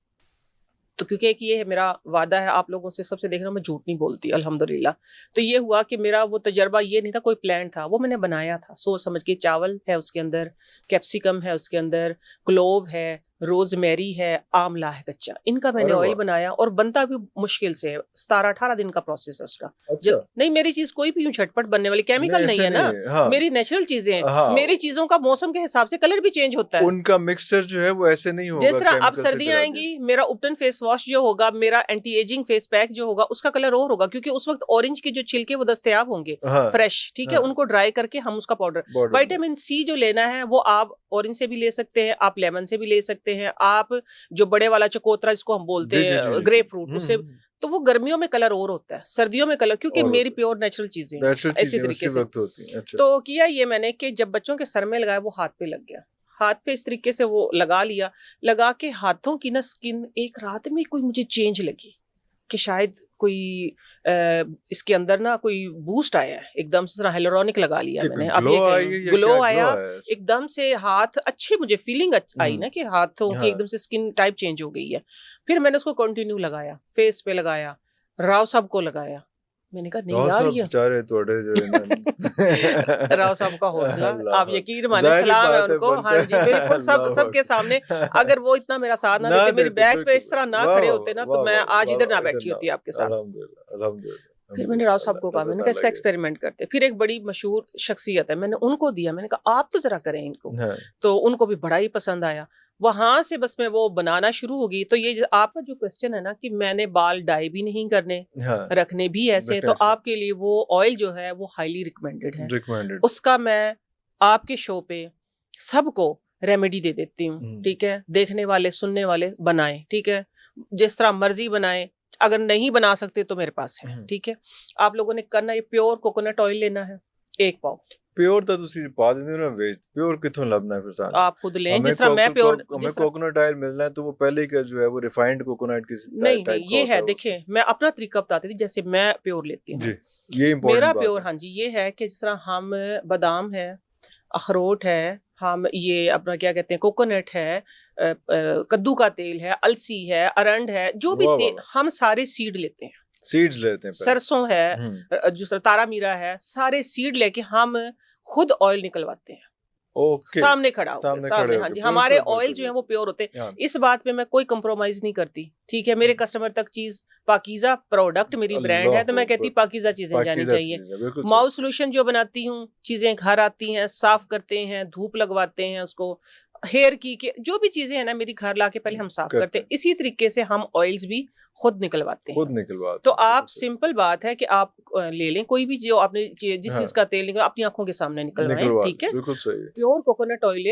तो क्योंकि एक ये है मेरा वादा है आप लोगों से, सबसे देखना मैं झूठ नहीं बोलती अल्हम्दुलिल्लाह। तो ये हुआ कि मेरा वो तजर्बा ये नहीं था कोई प्लान था, वो मैंने बनाया था सोच समझ के। चावल है उसके अंदर, कैप्सिकम है उसके अंदर, क्लोव है, रोजमेरी है, आंवला है कच्चा, इनका मैंने ऑयल बनाया और बनता भी मुश्किल से है, 17-18 दिन का प्रोसेस है उसका। अच्छा। नहीं मेरी चीज कोई भी यूं झटपट बनने वाली केमिकल नहीं है ना, हाँ। मेरी नेचुरल चीजें हैं। हाँ। मेरी चीजों का मौसम के हिसाब से कलर भी चेंज होता है। उनका मिक्सचर जो है वो ऐसे नहीं होगा। जिस तरह अब सर्दियां आएंगी, मेरा उपटन फेस वॉश जो होगा, मेरा एंटी एजिंग फेस पैक जो होगा, उसका कलर और होगा, क्योंकि उस वक्त ऑरेंज के जो छिलके वो दस्तयाब होंगे फ्रेश, ठीक है, उनको ड्राई करके हम उसका पाउडर। विटामिन सी जो लेना है वो आप ऑरेंज से भी ले सकते हैं, आप लेमन से भी ले सकते हैं, आप जो बड़े वाला चकोतरा जिसको हम बोलते हैं ग्रेप फ्रूट, उससे, तो वो गर्मियों में कलर और होता है, सर्दियों में कलर, क्योंकि मेरी प्योर नेचुरल चीजें ऐसी तरीके से अच्छा। तो किया ये मैंने कि जब बच्चों के सर में लगाया वो हाथ पे लग गया, हाथ पे इस तरीके से वो लगा लिया, लगा के हाथों की ना स्किन एक रात में कोई मुझे चेंज लगी कि शायद कोई इसके अंदर ना कोई बूस्ट आया है, एकदम से हाइलुरोनिक लगा लिया मैंने। अब ये ग्लो आया एकदम से, हाथ अच्छी मुझे फीलिंग आई ना कि हाथों की एकदम से स्किन टाइप चेंज हो गई है। फिर मैंने उसको कंटिन्यू लगाया, फेस पे लगाया, राव साहब को लगाया, मैंने कहा नहीं यार ये बेचारे थोड़े जो है ना राव साहब का हौसला, आप यकीन माने, सलाम है उनको। हाँ जी बिल्कुल, सबके सामने, अगर वो इतना मेरा साथ ना देते, मेरी बैक पे इस तरह ना खड़े होते ना, तो मैं आज इधर ना बैठी होती आपके साथ। फिर मैंने राव साहब को कहा, मैंने कहा इसका एक्सपेरिमेंट करते। फिर एक बड़ी मशहूर शख्सियत है, मैंने उनको दिया, मैंने कहा आप तो जरा करें इनको, तो उनको भी बड़ा ही पसंद आया। वहां से बस मैं वो बनाना शुरू होगी। तो ये आपका जो क्वेश्चन है ना कि मैंने बाल डाई भी नहीं करने, रखने भी ऐसे, तो आपके लिए वो ऑयल जो है वो हाईली रिकमेंडेड है। उसका मैं आपके शो पे सबको रेमेडी दे देती हूँ, ठीक है, देखने वाले सुनने वाले बनाए, ठीक है, जिस तरह मर्जी बनाए, अगर नहीं बना सकते तो मेरे पास है, ठीक है। आप लोगों ने करना, ये प्योर कोकोनट ऑयल लेना है 1 पाव। प्योर ਤਾਂ ਤੁਸੀਂ ਪਾ ਦਿੰਦੇ ਹੋ ਨਾ ਵੇਚ, प्योर किथों ਲੱਭਣਾ है फिर सारा? आप खुद लें, जिस तरह मैं प्योर, हमें कोकोनट ऑयल मिलना है तो वो पहले का जो है वो रिफाइंड कोकोनट की नहीं ये है, देखिए मैं अपना तरीका बताती थी, जैसे मैं प्योर लेती हूँ, ये इम्पोर्टेंट मेरा प्योर, हाँ जी, ये है कि जिस तरह हम बादाम है, अखरोट है, हम ये अपना क्या कहते हैं कोकोनट है, कद्दू का तेल है, अलसी है, अरंड है, जो भी तेल, हम सारे सीड लेते हैं, सीड्स लेते हैं, सरसों है, जो तारा मीरा है, सारे सीड लेके हम खुद ऑयल निकलवाते हैं। सामने खड़ा होकर, सामने, हाँ जी, हमारे ऑयल जो है वो प्योर होते हैं। इस बात पे मैं कोई कंप्रोमाइज नहीं करती, ठीक है। मेरे कस्टमर तक चीज पाकीज़ा प्रोडक्ट, मेरी ब्रांड है, तो मैं कहती पाकीज़ा चीजें जानी चाहिए। माउथ सोल्यूशन जो बनाती हूँ, चीजें घर आती हैं, साफ करते हैं, धूप लगवाते हैं उसको, हेयर की के जो भी चीजें हैं ना मेरी घर लाके पहले हम साफ करते हैं। इसी तरीके से हम ऑयल्स भी खुद निकलवाते हैं। तो आप सिंपल बात है कि आप ले लें कोई भी, जो आपने जिस चीज का तेल निकला अपनी आंखों के सामने निकलवाएं, ठीक है। प्योर कोकोनट ऑयल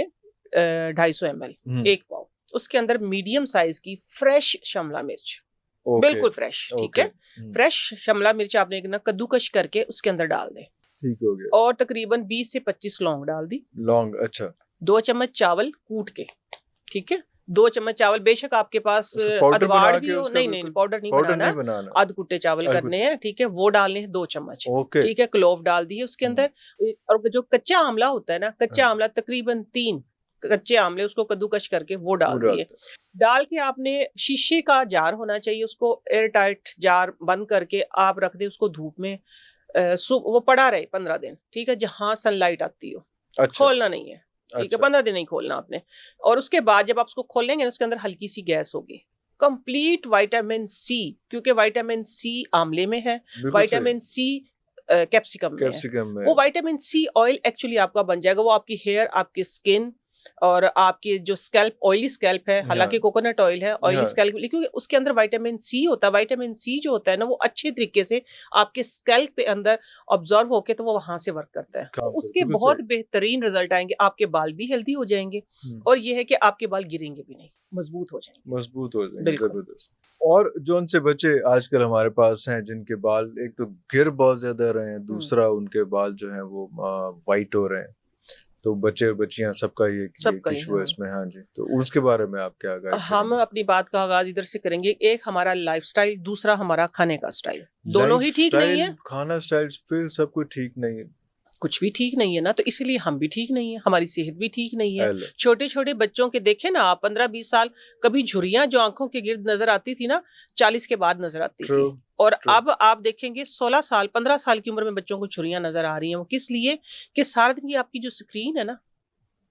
250 ml 1 पाव, उसके अंदर मीडियम साइज की फ्रेश शिमला मिर्च, बिल्कुल फ्रेश, ठीक है, फ्रेश शिमला मिर्च आपने ना कद्दूकश करके उसके अंदर डाल दें, ठीक हो गया। और तकरीबन 20 से 25 लौंग डाल दी, लौंग, अच्छा। 2 चम्मच चावल कूट के, ठीक है, 2 चम्मच चावल, बेशक आपके पास अदवाड़ भी हो, नहीं पाउडर नहीं बनाना, आध कुट्टे चावल करने हैं, ठीक है, वो डालने हैं 2 चम्मच, ठीक है, क्लोव डाल दिए उसके अंदर। और जो कच्चा आंवला होता है ना, कच्चा आंवला तकरीबन 3 कच्चे आंवले, उसको कद्दूकश करके वो डाल दिए। डाल के आपने शीशे का जार होना चाहिए, उसको एयर टाइट जार बंद करके आप रख दे उसको धूप में, वो पड़ा रहे 15 दिन, ठीक है, जहां सनलाइट आती हो, खोलना नहीं है, ठीक है, 15 दिन नहीं खोलना आपने। और उसके बाद जब आप उसको खोलेंगे उसके अंदर हल्की सी गैस होगी, कंप्लीट विटामिन सी, क्योंकि विटामिन सी आंवले में है, विटामिन सी कैप्सिकम में है। वो विटामिन सी ऑयल एक्चुअली आपका बन जाएगा, वो आपकी हेयर, आपकी स्किन और आपकी जो स्कैल्प, ऑयली स्कैल्प है, हालांकि कोकोनट ऑयल है, ऑयली स्कैल्प, लेकिन उसके अंदर विटामिन सी होता है। विटामिन सी जो होता है ना वो अच्छे तरीके से आपके स्कैल्प पे अंदर ऑब्जर्व होके तो वो वहां से वर्क करता है, तो उसके बहुत बेहतरीन रिजल्ट आएंगे, आपके बाल भी हेल्दी हो जाएंगे, और ये है कि आपके बाल गिरेंगे भी नहीं, मजबूत हो जाएंगे, जबरदस्त। और जो उनसे बच्चे आजकल हमारे पास हैं जिनके बाल एक तो गिर बहुत ज्यादा रहे हैं, दूसरा उनके बाल जो है वो वाइट हो रहे हैं, तो बच्चे और बच्चियां सबका ये इशू है इसमें, हाँ जी, तो उसके बारे में आप क्या गाइड करेंगे? हम अपनी बात का आगाज इधर से करेंगे। एक हमारा लाइफस्टाइल, दूसरा हमारा खाने का स्टाइल, दोनों ही ठीक नहीं है। खाना स्टाइल फिर सब कुछ ठीक नहीं है, कुछ भी ठीक नहीं है ना, तो इसलिए हम भी ठीक नहीं है, हमारी सेहत भी ठीक नहीं है। छोटे छोटे बच्चों के देखे ना आप, 15-20 साल, कभी झुर्रियां जो आंखों के गिर्द नजर आती थी ना 40 के बाद नजर आती थी, और अब आप देखेंगे 16 साल 15 साल की उम्र में बच्चों को झुर्रियां नजर आ रही हैं। वो किस लिए कि सारा दिन की आपकी जो स्क्रीन है ना,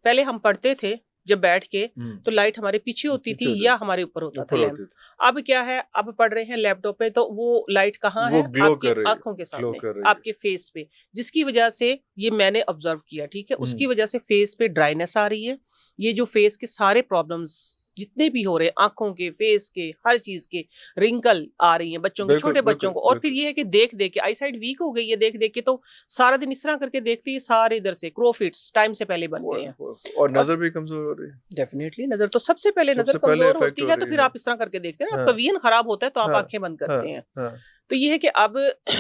पहले हम पढ़ते थे जब बैठ के तो लाइट हमारे पीछे होती थी या हमारे ऊपर होता था लैंप। अब क्या है, अब पढ़ रहे हैं लैपटॉप पे तो वो लाइट कहाँ है, आपकी आंखों के सामने, आपके फेस पे, जिसकी वजह से ये मैंने ऑब्जर्व किया, ठीक है, उसकी वजह से फेस पे ड्राइनेस आ रही है। ये जो फेस के सारे प्रॉब्लम्स जितने भी हो रहे हैं, आंखों के, फेस के, हर चीज के, रिंकल आ रही हैं बच्चों के, छोटे बच्चों को। और फिर ये है कि देख देख के आई साइड वीक हो गई है, देख देख के, तो सारा दिन इस तरह करके देखती है, सारे इधर से क्रोफिट्स टाइम से पहले बन गए हैं, और नजर भी कमजोर हो रही है। डेफिनेटली नजर तो सबसे पहले नजर कमजोर होती है, तो फिर आप इस तरह करके देखते हैं ना, आपका विजन खराब होता है तो आप आंखें बंद करते हैं। तो ये है कि अब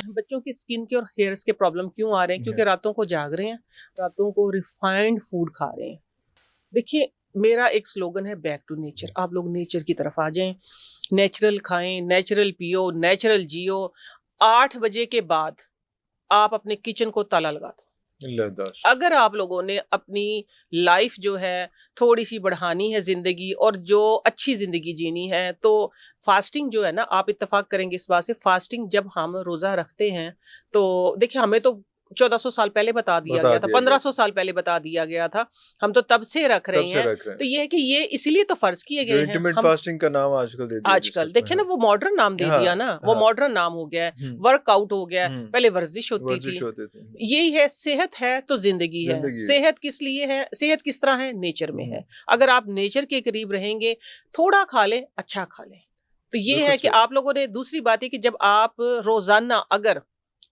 बच्चों की स्किन के और हेयर्स के प्रॉब्लम क्यों आ रहे हैं, क्योंकि रातों को जाग रहे हैं, रातों को रिफाइंड फूड खा रहे हैं। देखिए मेरा एक स्लोगन है बैक टू नेचर, आप लोग नेचर की तरफ आ जाएं, नेचुरल खाएं, नेचुरल पियो, नेचुरल जियो। 8 बजे के बाद आप अपने किचन को ताला लगा दो। अगर आप लोगों ने अपनी लाइफ जो है थोड़ी सी बढ़ानी है जिंदगी, और जो अच्छी जिंदगी जीनी है, तो फास्टिंग जो है ना, आप इत्तेफाक करेंगे इस बात से, फास्टिंग जब हम रोजा रखते हैं तो देखिए हमें तो 1400 साल पहले बता दिया गया था, 1500 साल पहले बता दिया गया था, हम तो तब से रख रहे हैं। तो ये है कि ये इसलिए तो फर्ज किए गए हैं। इंटरमिटेंट फास्टिंग का नाम आजकल दे दिया, आजकल देखिए ना, वो मॉडर्न नाम दे दिया ना, वो मॉडर्न नाम हो गया है, वर्कआउट हो गया है, पहले वर्जिश होती थी। यही है, सेहत है तो जिंदगी है। सेहत किस लिए है, सेहत किस तरह है, नेचर में है। अगर आप नेचर के करीब रहेंगे, थोड़ा खा लें, अच्छा खा लें, तो ये है कि आप लोगों ने, दूसरी बात है कि जब आप रोजाना, अगर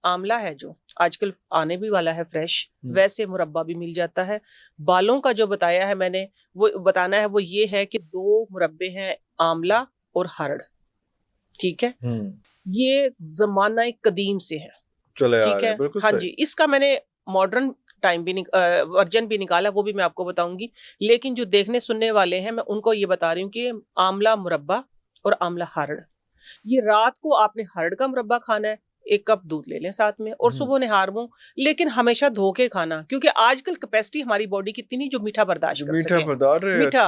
आंवला है जो आजकल आने भी वाला है फ्रेश, वैसे मुरब्बा भी मिल जाता है। बालों का जो बताया है मैंने, वो बताना है, वो ये है कि 2 मुरब्बे हैं, आंवला और हरड़, ठीक है। ये जमाना कदीम से है, ठीक है, हाँ जी। इसका मैंने मॉडर्न टाइम भी वर्जन भी निकाला, वो भी मैं आपको बताऊंगी। लेकिन जो देखने सुनने वाले हैं, मैं उनको ये बता रही हूँ कि आंवला मुरब्बा और आंवला हरड़, ये रात को आपने हरड़ का मुरब्बा खाना है, 1 कप दूध ले लें साथ में, और सुबह निहार मुंह, लेकिन हमेशा धो के खाना, क्योंकि आजकल कैपेसिटी हमारी बॉडी की इतनी जो मीठा बर्दाश्त कर सके, मीठा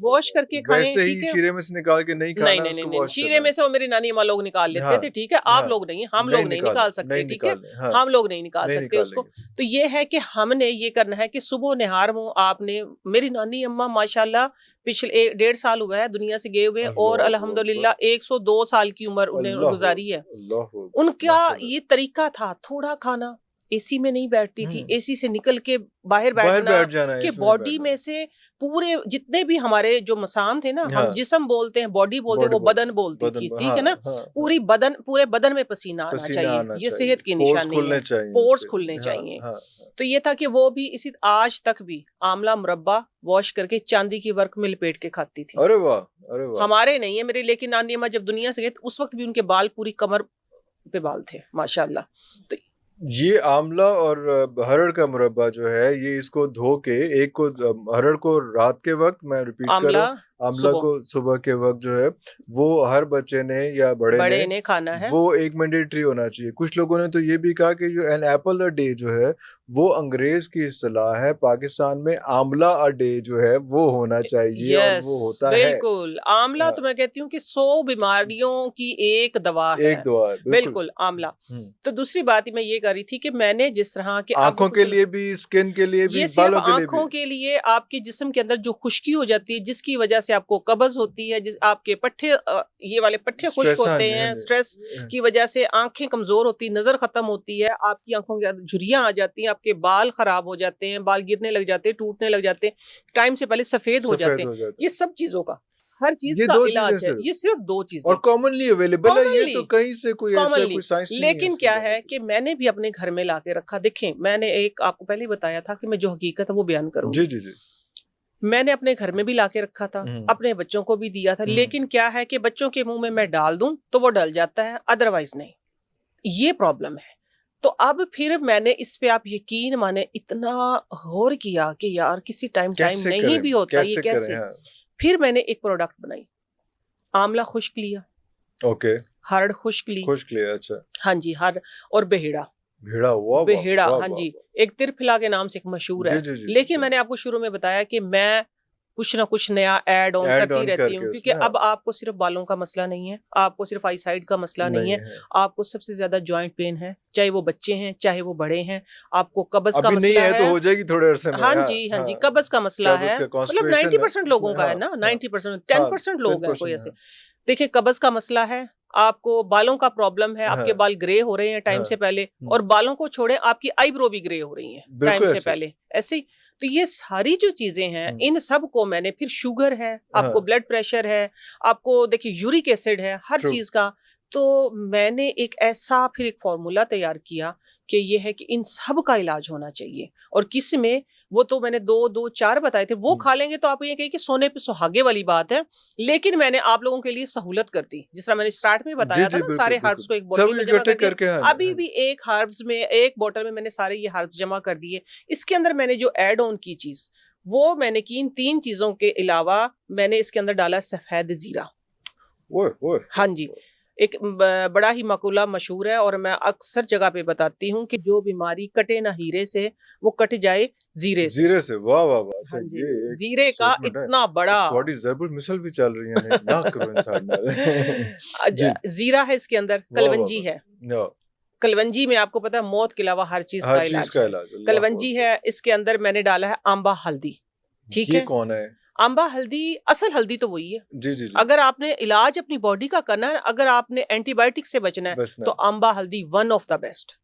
वॉश करके खाएं, ठीक है। शीरे में से निकाल के नहीं खाना, नहीं, शीरे में से वो मेरी नानी अम्मा लोग निकाल लेते थे, ठीक है। आप लोग नहीं, हम लोग नहीं निकाल सकते, ठीक है, हम लोग नहीं निकाल सकते उसको। तो ये है कि हमने ये करना है कि सुबह निहार मुंह आपने, मेरी नानी अम्मा माशाल्लाह पिछले 1.5 साल हुआ है दुनिया से गए हुए, और अल्हम्दुलिल्लाह 102 साल की उम्र उन्हें गुजारी है। उनका ये तरीका था, थोड़ा खाना, एसी में नहीं बैठती थी, एसी से निकल के बाहर बैठ जाना कि बॉडी में से पूरे जितने भी हमारे जो मसाम थे ना, हम जिस्म बोलते हैं, बॉडी बोलते हैं, वो बदन बोलती थी, ठीक है ना। पूरे बदन में पसीना आना चाहिए, ये सेहत की निशानी है, पोर्स खुलने चाहिए। तो ये था कि वो भी इसी, आज तक भी आंवला मुरब्बा वॉश करके चांदी की वर्क में लपेट के खाती थी। अरे वाह, अरे वाह। हमारे नहीं है मेरे, लेकिन नानी अम्मा जब दुनिया से गए उस वक्त भी उनके बाल पूरी कमर पे बाल थे माशाल्लाह। तो ये आंवला और हरड़ का मुरब्बा जो है, ये इसको धो के, एक को हरड़ को रात के वक्त, मैं रिपीट कर रहा हूं, आंवला को सुबह के वक्त जो है, वो हर बच्चे ने या बड़े ने खाना है, वो एक मैंडेटरी होना चाहिए। कुछ लोगों ने तो ये भी कहा कि जो एन एप्पल अ डे जो है, वो अंग्रेज की इस्तिलाह है, पाकिस्तान में आंवला अ डे जो है वो होना चाहिए, और वो होता है। बिल्कुल, आंवला तो मैं कहती हूँ कि 100 बीमारियों की एक दवा है, बिल्कुल आंवला। तो दूसरी बात मैं ये कर रही थी कि मैंने जिस तरह के आंखों के लिए भी, स्किन के लिए भी, बालों के लिए भी, आंखों के लिए आपके जिस्म के अंदर जो खुश्की हो जाती है, जिसकी वजह से आपको कब्ज होती है, जिस आपके पट्टे, ये वाले पट्टे खुश्क होते हैं, स्ट्रेस की वजह से आंखें कमजोर होती, नजर खत्म होती है, आपकी आंखों के अंदर झुर्रियां आ जाती हैं, आपके बाल खराब हो जाते हैं, बाल गिरने लग जाते हैं, टूटने लग जाते हैं, टाइम से पहले सफेद हो जाते हैं। ये सब चीजों का, हर चीज का इलाज है, ये सिर्फ 2 चीजें, और कॉमनली अवेलेबल है, ये तो कहीं से कोई ऐसा कोई साइंस नहीं है। लेकिन क्या है कि मैंने भी अपने घर में लाके रखा। देखें, मैंने एक आपको पहले ही बताया था कि मैं जो हकीकत है वो बयान करूंगी। जी जी जी। मैंने अपने घर में भी लाके रखा था, अपने बच्चों को भी दिया था, लेकिन क्या है कि बच्चों के मुंह में मैं डाल दूं तो वो डल जाता है, अदरवाइज नहीं। ये प्रॉब्लम है। तो अब फिर मैंने इस पे, आप यकीन माने, इतना गौर किया कि यार किसी टाइम नहीं भी होता, ये कैसे। फिर मैंने एक प्रोडक्ट बनाई, आंवला खुश्क लिया, ओके, हरड़ खुश्क लिया, अच्छा, हाँ जी, हरड़ और बेहड़ा, हाँ जी, एक तिरफिला के नाम से एक मशहूर है। लेकिन मैंने आपको शुरू में बताया कि मैं कुछ ना कुछ नया ऐड ऑन Add करती on रहती करके हूँ, क्योंकि उसमें, अब आपको सिर्फ बालों का मसला नहीं है, आपको सिर्फ आई साइड का मसला नहीं है, आपको सबसे ज्यादा जॉइंट पेन है, चाहे वो बच्चे हैं चाहे वो बड़े हैं, आपको कब्ज का अभी नहीं मसला है तो है। हो जाएगी थोड़े अरसे में। हाँ जी, हाँ जी, कब्ज का मसला कब्ज है, का मतलब constipation 90% है लोगों उसमें, का है हाँ, ना, हाँ, 90%, हाँ, 10% लोग हैं 10% कोई ऐसे। हाँ, देखिए, कब्ज का मसला है, आपको बालों का प्रॉब्लम है, आपके हाँ, बाल ग्रे हो रहे हैं टाइम हाँ, से पहले, और बालों को छोड़े आपकी आईब्रो भी ग्रे हो रही है टाइम बिल्कुल से ऐसे। पहले, ऐसे ही। तो ये सारी जो चीजें हैं, इन सब को मैंने, फिर शुगर है, आपको हाँ, ब्लड प्रेशर है, आपको देखिए यूरिक एसिड है, हर ट्रू। चीज का। तो मैंने एक ऐसा फिर एक फॉर्मूला तैयार किया कि ये है कि इन सब का इलाज होना चाहिए। और किस में, वो तो मैंने 2-4 बताए थे, वो खा लेंगे तो आप ये कहिए कि सोने पे सुहागे वाली बात है। लेकिन मैंने आप लोगों के लिए सहूलत कर दी, जिस तरह मैंने स्टार्ट में जी, बताया था जी, ना, बिल्कुल, सारे बिल्कुल। हर्ब्स को एक सब बोतल में जमा इकट्ठे कर दिया। करके, हाँ जी, अभी हाँ भी जी। एक हर्ब्स में, एक बोतल में मैंने सारे ये हर्ब्स जमा कर दिए। इसके अंदर मैंने जो ऐड ऑन की चीज, वो मैंने की इन 3 चीजों के अलावा, मैंने इसके अंदर डाला सफेद जीरा। ओए, ओए। हाँ जी, एक बड़ा ही मकूला मशहूर है, और मैं अक्सर जगह पे बताती हूँ कि जो बीमारी कटे ना हीरे से, वो कट जाए जीरे से। जीरे से, वाह वाह वाह। हाँ अच्छा, जी, ये एक जीरे का स्टेटमेंट है। इतना बड़ा थोड़ी ज़रबुल मिसल भी चल रही है, ना करो इंसान नाल। जी, जीरा है इसके अंदर, वाह वाह कलवंजी वाह। है। या, कलवंजी में आपको पता है मौत के अलावा हर चीज हर का चीज इलाज का है। इलाज, अल्लाह कलवंजी अकबर। है, इसके अंदर मैंने डाला है आंबा हल्दी। ठीक ये है, कौन है? आंबा हल्दी, असल हल्दी तो वही है। जी, जी, जी। अगर आपने इलाज अपनी बॉडी का करना है, अगर आपने एंटीबायोटिक से बचना है, बचना तो आंबा हल्दी one of the best,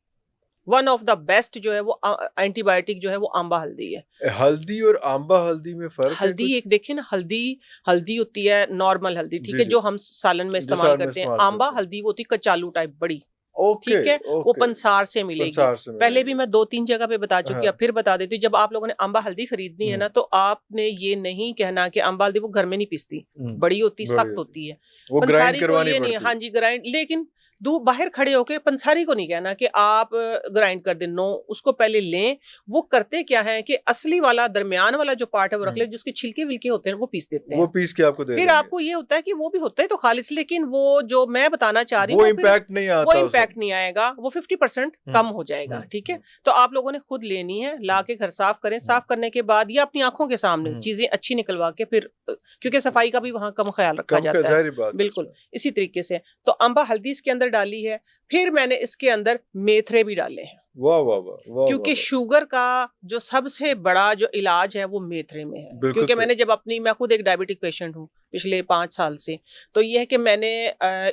one of the best जो है वो एंटीबायोटिक जो है वो आंबा हल्दी है। है। हल्दी और आंबा हल्दी में फर्क है हल्दी कुछ? एक देखिए ना, हल्दी हल्दी होती है नॉर्मल हल्दी, ठीक जी, है, जी। जो हम सालन में जो इस्तेमाल साल में करते हैं। इस्तेमाल आंबा करते हैं। हल्दी वो होती है कचालू टाइप बड़ी, ओके, ठीक है, वो ओके। पंसार से मिलेगी। पंसार से पहले भी मिलेगी। मैं 2-3 जगह पे बता चुकी हूँ, हाँ। अब फिर बता देती हूँ। जब आप लोगों ने आंबा हल्दी खरीदनी है ना, तो आपने ये नहीं कहना कि आंबा हल्दी वो घर में नहीं पिसती, बड़ी होती, बड़ी सख्त होती। होती है। वो ग्राइंड पंसारी को करवानी ये नहीं, पड़ती। हाँ जी, ग्राइंड, लेकिन बाहर खड़े होके पंसारी को नहीं कहना कि आप ग्राइंड कर दें, नो, उसको पहले लें। वो करते क्या है कि असली वाला दरमियान वाला जो पार्ट है वो रख ले, जिसके छिलके विलके होते हैं वो पीस देते वो हैं। पीस के आपको दे फिर देंगे। आपको ये होता है कि वो भी होता है तो खालिस, लेकिन वो जो मैं बताना चाह रही वो हूँ, इम्पैक्ट नहीं वो आता उसमें। इम्पैक्ट नहीं आएगा, वो 50% कम हो जाएगा। ठीक है, तो आप लोगों ने खुद लेनी है, ला के घर साफ करें, साफ करने के बाद या अपनी आंखों के सामने चीजें अच्छी निकलवा के, फिर क्योंकि सफाई का भी वहां कम ख्याल रखा कम का जाता है, जाहिर बात है बिल्कुल इसमें। इसी तरीके से। तो अम्बा हल्दी इसके अंदर डाली है, फिर मैंने इसके अंदर मेथरे भी डाले हैं, वाह वाह वाह, वाह क्योंकि वाह। शुगर का जो सबसे बड़ा जो इलाज है वो मेथरे में है। बिल्कुल क्योंकि सही। मैंने जब अपनी, मैं खुद एक डायबिटिक पेशेंट हूँ पिछले 5 साल से, तो ये है कि मैंने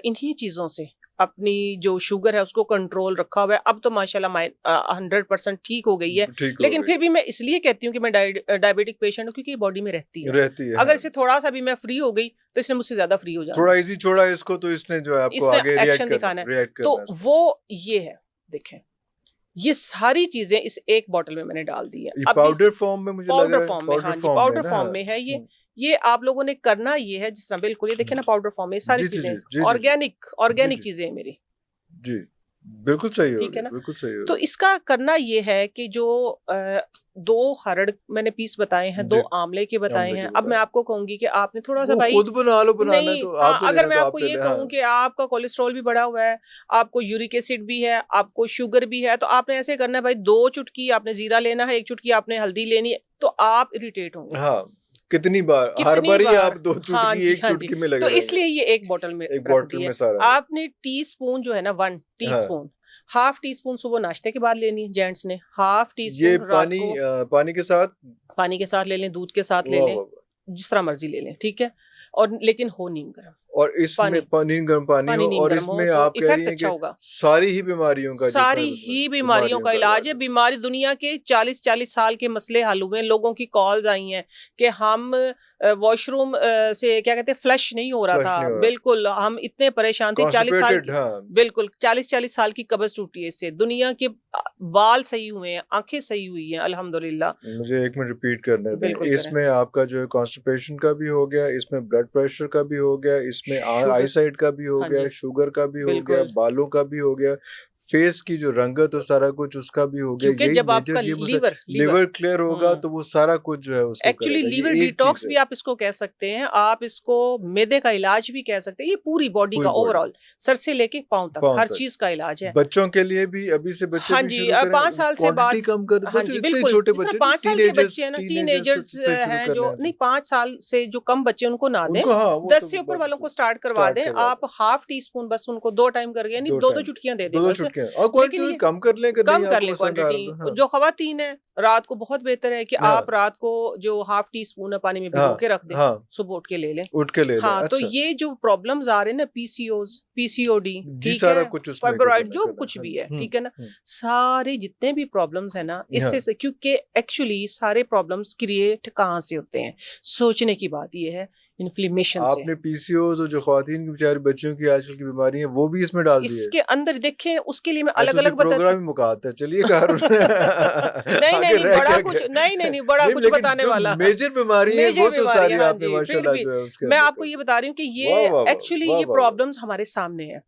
इन्हीं चीजों से अपनी जो शुगर है उसको कंट्रोल रखा हुआ है। अब तो माशाल्लाह 100% ठीक हो गई है, ठीक हो लेकिन गई। फिर भी मैं इसलिए कहती हूँ कि मैं डायबिटिक पेशेंट हूँ, क्योंकि ये बॉडी में रहती है। रहती है, अगर हाँ। इसे थोड़ा सा भी मैं फ्री हो गई तो इसने मुझसे ज्यादा फ्री हो जाना, थोड़ा इजी छोड़ा इसको तो इसने जो है आपको इसने आगे रिएक्ट एक्शन करना, दिखाना है। रिएक्ट तो करना है इसको। वो ये है, देखें, ये सारी चीजें इस एक बॉटल में मैंने डाल दी है। ये अब पाउडर फॉर्म में मुझे लग पाउडर रहा है, फॉर्म में, हाँ पाउडर जी, फॉर्म पाउडर में ना, फॉर्म हाँ। में है ये आप लोगों ने करना ये है, जिस तरह बिल्कुल ये देखे ना पाउडर फॉर्म में, सारी जी, जी, चीजें जी, जी, जी, ऑर्गेनिक जी। चीजें हैं मेरी, जी, बिल्कुल सही हो ठीक है गया, ना। बिल्कुल सही हो तो गया। इसका करना ये है कि जो 2 हरड़ मैंने पीस बताए हैं, 2 जी, आंवले के बताए आंवले के हैं। अब मैं बताए। आपको कहूंगी कि आपने थोड़ा सा वो भाई, खुद बना लो, बनाना है नहीं, तो हाँ, आपसे अगर लेना मैं तो आपको आप ले ये लें, कहूँ हाँ। कि आपका कोलेस्ट्रॉल भी बढ़ा हुआ है, आपको यूरिक एसिड भी है, आपको शुगर भी है, तो आपने ऐसे करना है भाई, 2 चुटकी आपने जीरा लेना है, 1 चुटकी आपने हल्दी लेनी है, तो आप इरिटेट होंगे हाँ, कितनी बार, हर कितनी बार ही बार। आप 2 हाँ चुटकी जी, 1 हाँ जी, चुटकी में लगे तो रहेंगे। इसलिए ये एक बोतल में एक रख बॉटल दी में है। सारा है। आपने टीस्पून जो है ना, 1 हाँ, टीस्पून, हाफ टीस्पून सुबह नाश्ते के बाद लेनी है जेंट्स ने, हाफ ये टीस्पून रात पानी को पानी के साथ, पानी के साथ ले लें, दूध के साथ ले वाह लें, वाह वाह। जिस तरह मर्जी ले लें, ठीक है। और लेकिन हो नीम गर्म, और इसमें पानी गर्म पानी हो, पानी नीम और गर्म हो इसमें तो आप कह रही इफेक्ट हैं अच्छा कि होगा। सारी ही बीमारियों का जितना सारी है उसमें ही बीमारियों का इलाज है। है। बीमारी, दुनिया के 40-40 साल के मसले हल हुए। लोगों की कॉल्स आई हैं कि हम वॉशरूम से क्या कहते हैं, फ्लश नहीं हो रहा फ्लश था, नहीं हो रहा, बिल्कुल हम इतने परेशान थे, 40 साल कॉन्स्टिपेटेड, की, हाँ। बिल्कुल 40-40 साल की कब्ज टूटी है इससे। दुनिया के बाल सही हुए हैं, आंखें सही हुई हैं, अल्हम्दुलिल्लाह। मुझे 1 मिनट रिपीट करने दें। बिल्कुल करें। इसमें आपका जो है कॉन्स्टिपेशन का भी हो गया, इसमें ब्लड प्रेशर का भी हो गया, इसमें शुगर, आईसाइट का भी हो हाँ गया, जी, शुगर का भी हो गया, बिल्कुल बालों का भी हो गया, फेस की जो रंगत और सारा कुछ उसका भी हो गया। क्योंकि यही जब मेजर आपका ये लीवर क्लियर होगा तो वो सारा कुछ जो है उसको एक्चुअली करेगा। लीवर ये एक डिटॉक्स चीज भी है, आप इसको कह सकते हैं, आप इसको मैदे का इलाज भी कह सकते हैं। ये पूरी बॉडी पूरी का बॉडी ओवरऑल सर से लेके पांव तक पाँव हर तक। चीज का इलाज है। बच्चों के लिए भी अभी से बच्चे हाँ भी जी, शुरू करें, 5 साल से क्वांटिटी बाद, कम कर, हाँ बच्चे जी इतने बिल्कुल, छोटे जिस तरह बच्चे 5 साल के बच्चे हैं ना, टीनेजर्स टीनेजर्स से शुरू हैं कर जो लें नहीं 5 साल से जो कम बच्चे उनको ना दें, उनको, हाँ वो 10 तो से ऊपर वालों को स्टार्ट स्टार्ट करवा दें। करवा आप हाफ टी स्पून बस उनको 2 टाइम करके, यानी 2-2 टाइम चुटकियां दे दें 2 बस। चुटकियां, और लेकिन क्वांटिटी ये कम कर लें कि कम नहीं कर आपको ले पसंद आ रहा क्वांटिटी। तो। हाँ जो खवातीन है रात को बहुत बेहतर है कि हाँ आप रात को जो हाफ टी स्पून है पानी में भिगो हाँ के रख दें, हाँ, सुबह उठ के ले लें। उठ के ले लें। हाँ, तो अच्छा ये जो प्रॉब्लम्स आ रहे हैं ना, पीसीओज, पीसीओडी, जी, ठीक सारा है, कुछ उसमें फाइब्रॉइड, जो करना कुछ है। भी है, ठीक है ना, सारे जितने भी प्रॉब्लम्स है ना, हाँ इससे से, क्योंकि एक्चुअली सारे प्रॉब्लम्स क्रिएट कहाँ से होते हैं? सोचने की बात ये है, इन्फ्लेमेशन से। आपने पीसीओएस और जो ख्वातीन की बेचारी बच्चियों की आजकल की बीमारी है वो भी इसमें डाल दी है। इसके अंदर देखें, उसके लिए मैं मैं अलग तो अलग बताती प्रोग्राम ही मुकाता है, चलिए कार नहीं नहीं आगे नहीं, रह बड़ा क्या कुछ गया। नहीं नहीं नहीं, बड़ा नहीं, कुछ लेकिन बताने जो वाला मेजर बीमारी है वो मेजर तो बीमारी सारी है, हाँ आपने जी, फिर माशाल्लाह भी जो है उसके मैं अंदर आपको ये बता रही हूँ कि वाह ये वाह वाह एक्चुअली वाह ये वाह। प्रॉब्लम्स हमारे सामने है।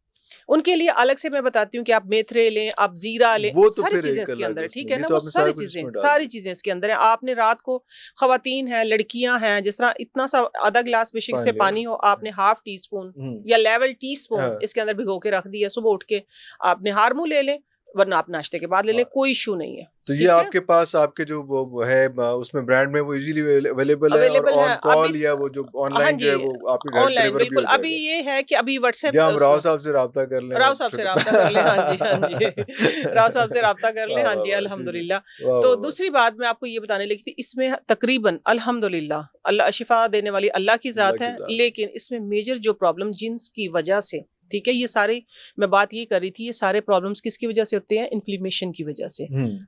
उनके लिए अलग से मैं बताती हूँ कि आप मेथरे लें, आप जीरा लें, वो तो सारी फिर चीजें एक इसके अलग अंदर, उसमें, ठीक है ये ना, तो वो आपने सारा सारी कुछ इसमें चीजें, डाल सारी दिया। चीजें इसके अंदर है। आपने रात को, खवातीन हैं, लड़कियां हैं, जिस तरह इतना सा आधा गिलास बेशक से पानी हो, आपने हाफ टी स्पून या लेवल टी स्पून हाँ। इसके अंदर भिगो के रख दिया, सुबह उठ के आपने हारमू ले लें, वरना आप नाश्ते के बाद ले लें, कोई इशू नहीं है। तो ये ठीक है? आपके पास आपके जो वो है उसमें ब्रांड में वो इजीली अवेलेबल है, और अवेलेबल है ऑन अभी, कॉल या वो जो हाँ ऑनलाइन जो जी, है वो आपके घर ऑनलाइन डिलीवर भी बिल्कुल। हो अभी जाएगा। ये है कि अभी व्हाट्सएप या हम राव उसमें साहब से राब्ता कर लें, राव साहब से राब्ता कर लें, हाँ जी हाँ जी राव साहब से राब्ता कर लें, वाह हाँ वाह जी, वाह, जी जी, अल्हम्दुलिल्लाह। वाह तो वाह वाह। दूसरी बात मैं आपको ये बताने लगी थी, इसमें तकरीबन अल्हम्दुलिल्लाह अल्लाह शिफा देने वाली अल्लाह की अल्लाह जात की है, जात। लेकिन इसमें मेजर जो प्रॉब्लम जिन्स की वजह से, ठीक है, ये सारे, मैं बात ये कर रही थी, ये सारे प्रॉब्लम्स किसकी वजह से होते हैं? इन्फ्लेमेशन की वजह से।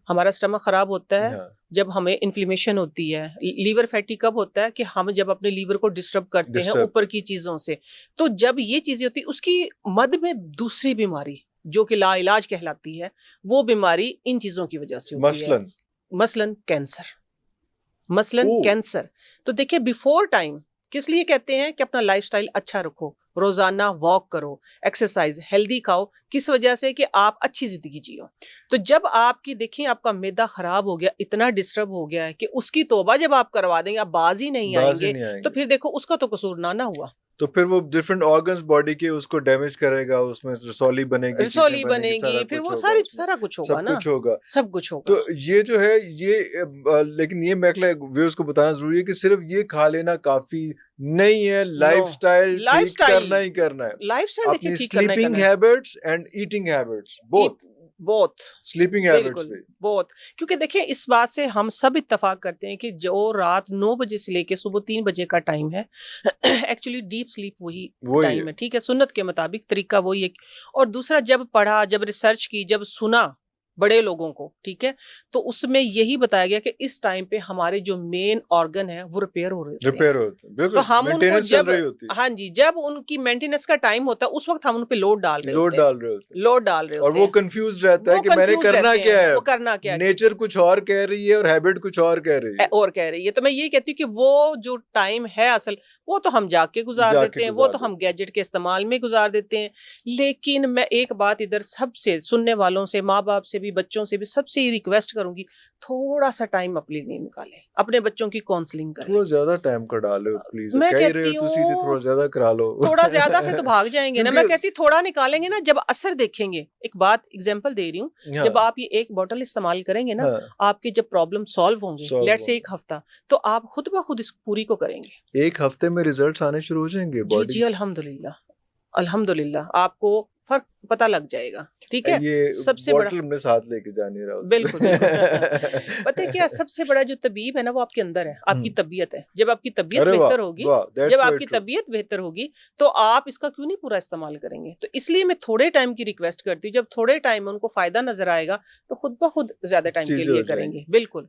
हमारा स्टमक खराब होता है हाँ, जब हमें इन्फ्लेमेशन होती है। लीवर फैटी कब होता है? कि हम जब अपने लीवर को डिस्टर्ब करते हैं ऊपर की चीजों से। तो जब ये चीजें होती है, उसकी मद में दूसरी बीमारी जो कि लाइलाज कहलाती है, वो बीमारी इन चीजों की वजह से होती है। मसलन कैंसर, मसलन कैंसर। तो देखिए, बिफोर टाइम किस लिए कहते हैं कि अपना लाइफस्टाइल अच्छा रखो, रोजाना वॉक करो, एक्सरसाइज, हेल्दी खाओ, किस वजह से? कि आप अच्छी जिंदगी जियो। तो जब आपकी देखिए आपका मैदा खराब हो गया, इतना डिस्टर्ब हो गया है कि उसकी तौबा जब आप करवा देंगे, आप बाज ही नहीं आएंगे, तो फिर देखो उसका तो कसूर ना हुआ। तो फिर वो डिफरेंट ऑर्गन्स बॉडी के उसको डैमेज करेगा, उसमें रसौली बनेगी, फिर वो सारा कुछ होगा ना, सब कुछ होगा। तो ये जो है ये लेकिन ये मैं व्यूअर्स को बताना जरूरी है कि सिर्फ ये खा लेना काफी नहीं है, लाइफस्टाइल ठीक करना ही करना है। लाइफस्टाइल देखिए ठीक करना sleeping habits and eating habits, both sleeping habits पे बहुत, क्योंकि देखिए इस बात से हम सब इत्तेफाक करते हैं कि जो रात 9 बजे से लेके सुबह 3 बजे का टाइम है, एक्चुअली डीप स्लीप वही टाइम है, ठीक है, सुन्नत के मुताबिक तरीका वही है। और दूसरा, जब पढ़ा, जब रिसर्च की, जब सुना बड़े लोगों को, ठीक है, तो उसमें यही बताया गया कि इस टाइम पे हमारे जो मेन ऑर्गन है वो रिपेयर हो रहे होते हैं। बिल्कुल, तो हम उनको जब, हाँ जी, जब उनकी मेंटेनेंस का टाइम होता है, उस वक्त हम उन पे लोड डाल रहे होते हैं, और वो कंफ्यूज रहता है कि मैंने करना क्या है, वो करना क्या है, नेचर कुछ और कह रही है और हैबिट कुछ और कह रही है। तो मैं ये कहती हूँ कि वो जो टाइम है असल, वो तो हम जाके गुजार देते हैं, वो तो हम गैजेट के इस्तेमाल में गुजार देते हैं। लेकिन मैं एक बात इधर सबसे, सुनने वालों से, माँ बाप से भी, बच्चों से भी, सबसे ही रिक्वेस्ट करूंगी, थोड़ा सा टाइम अपने लिए निकालें, अपने बच्चों की काउंसलिंग करें। थोड़ा ज्यादा टाइम का डालो प्लीज, मैं कहती हूँ थोड़ा ज्यादा करा लो। थोड़ा ज्यादा से तो भाग जाएंगे ना, मैं कहती थोड़ा निकालेंगे ना, जब असर देखेंगे। एक बात एग्जांपल दे रही हूँ, जब आप ये एक बोतल इस्तेमाल करेंगे ना, आपकी जब प्रॉब्लम सॉल्व होंगे, लेट्स से 1 हफ्ता, तो आप खुद ब खुद इस पूरी को करेंगे। 1 हफ्ते में रिजल्ट्स आने शुरू हो जाएंगे बॉडी। जी अल्हम्दुलिल्लाह, अल्हम्दुलिल्लाह, आपको फर्क पता लग जाएगा, ठीक है। ये सबसे बड़ा में साथ लेके जाने रहा, बिल्कुल पता है क्या, सबसे बड़ा जो तबीब है ना, वो आपके अंदर है, आपकी तबीयत है। जब आपकी तबीयत बेहतर होगी, जब आपकी तबीयत बेहतर होगी, तो आप इसका क्यों नहीं पूरा इस्तेमाल करेंगे? तो इसलिए मैं थोड़े टाइम की रिक्वेस्ट करती हूँ, जब थोड़े टाइम में उनको फायदा नजर आएगा, तो खुद ब खुद ज्यादा टाइम के लिए करेंगे। बिल्कुल।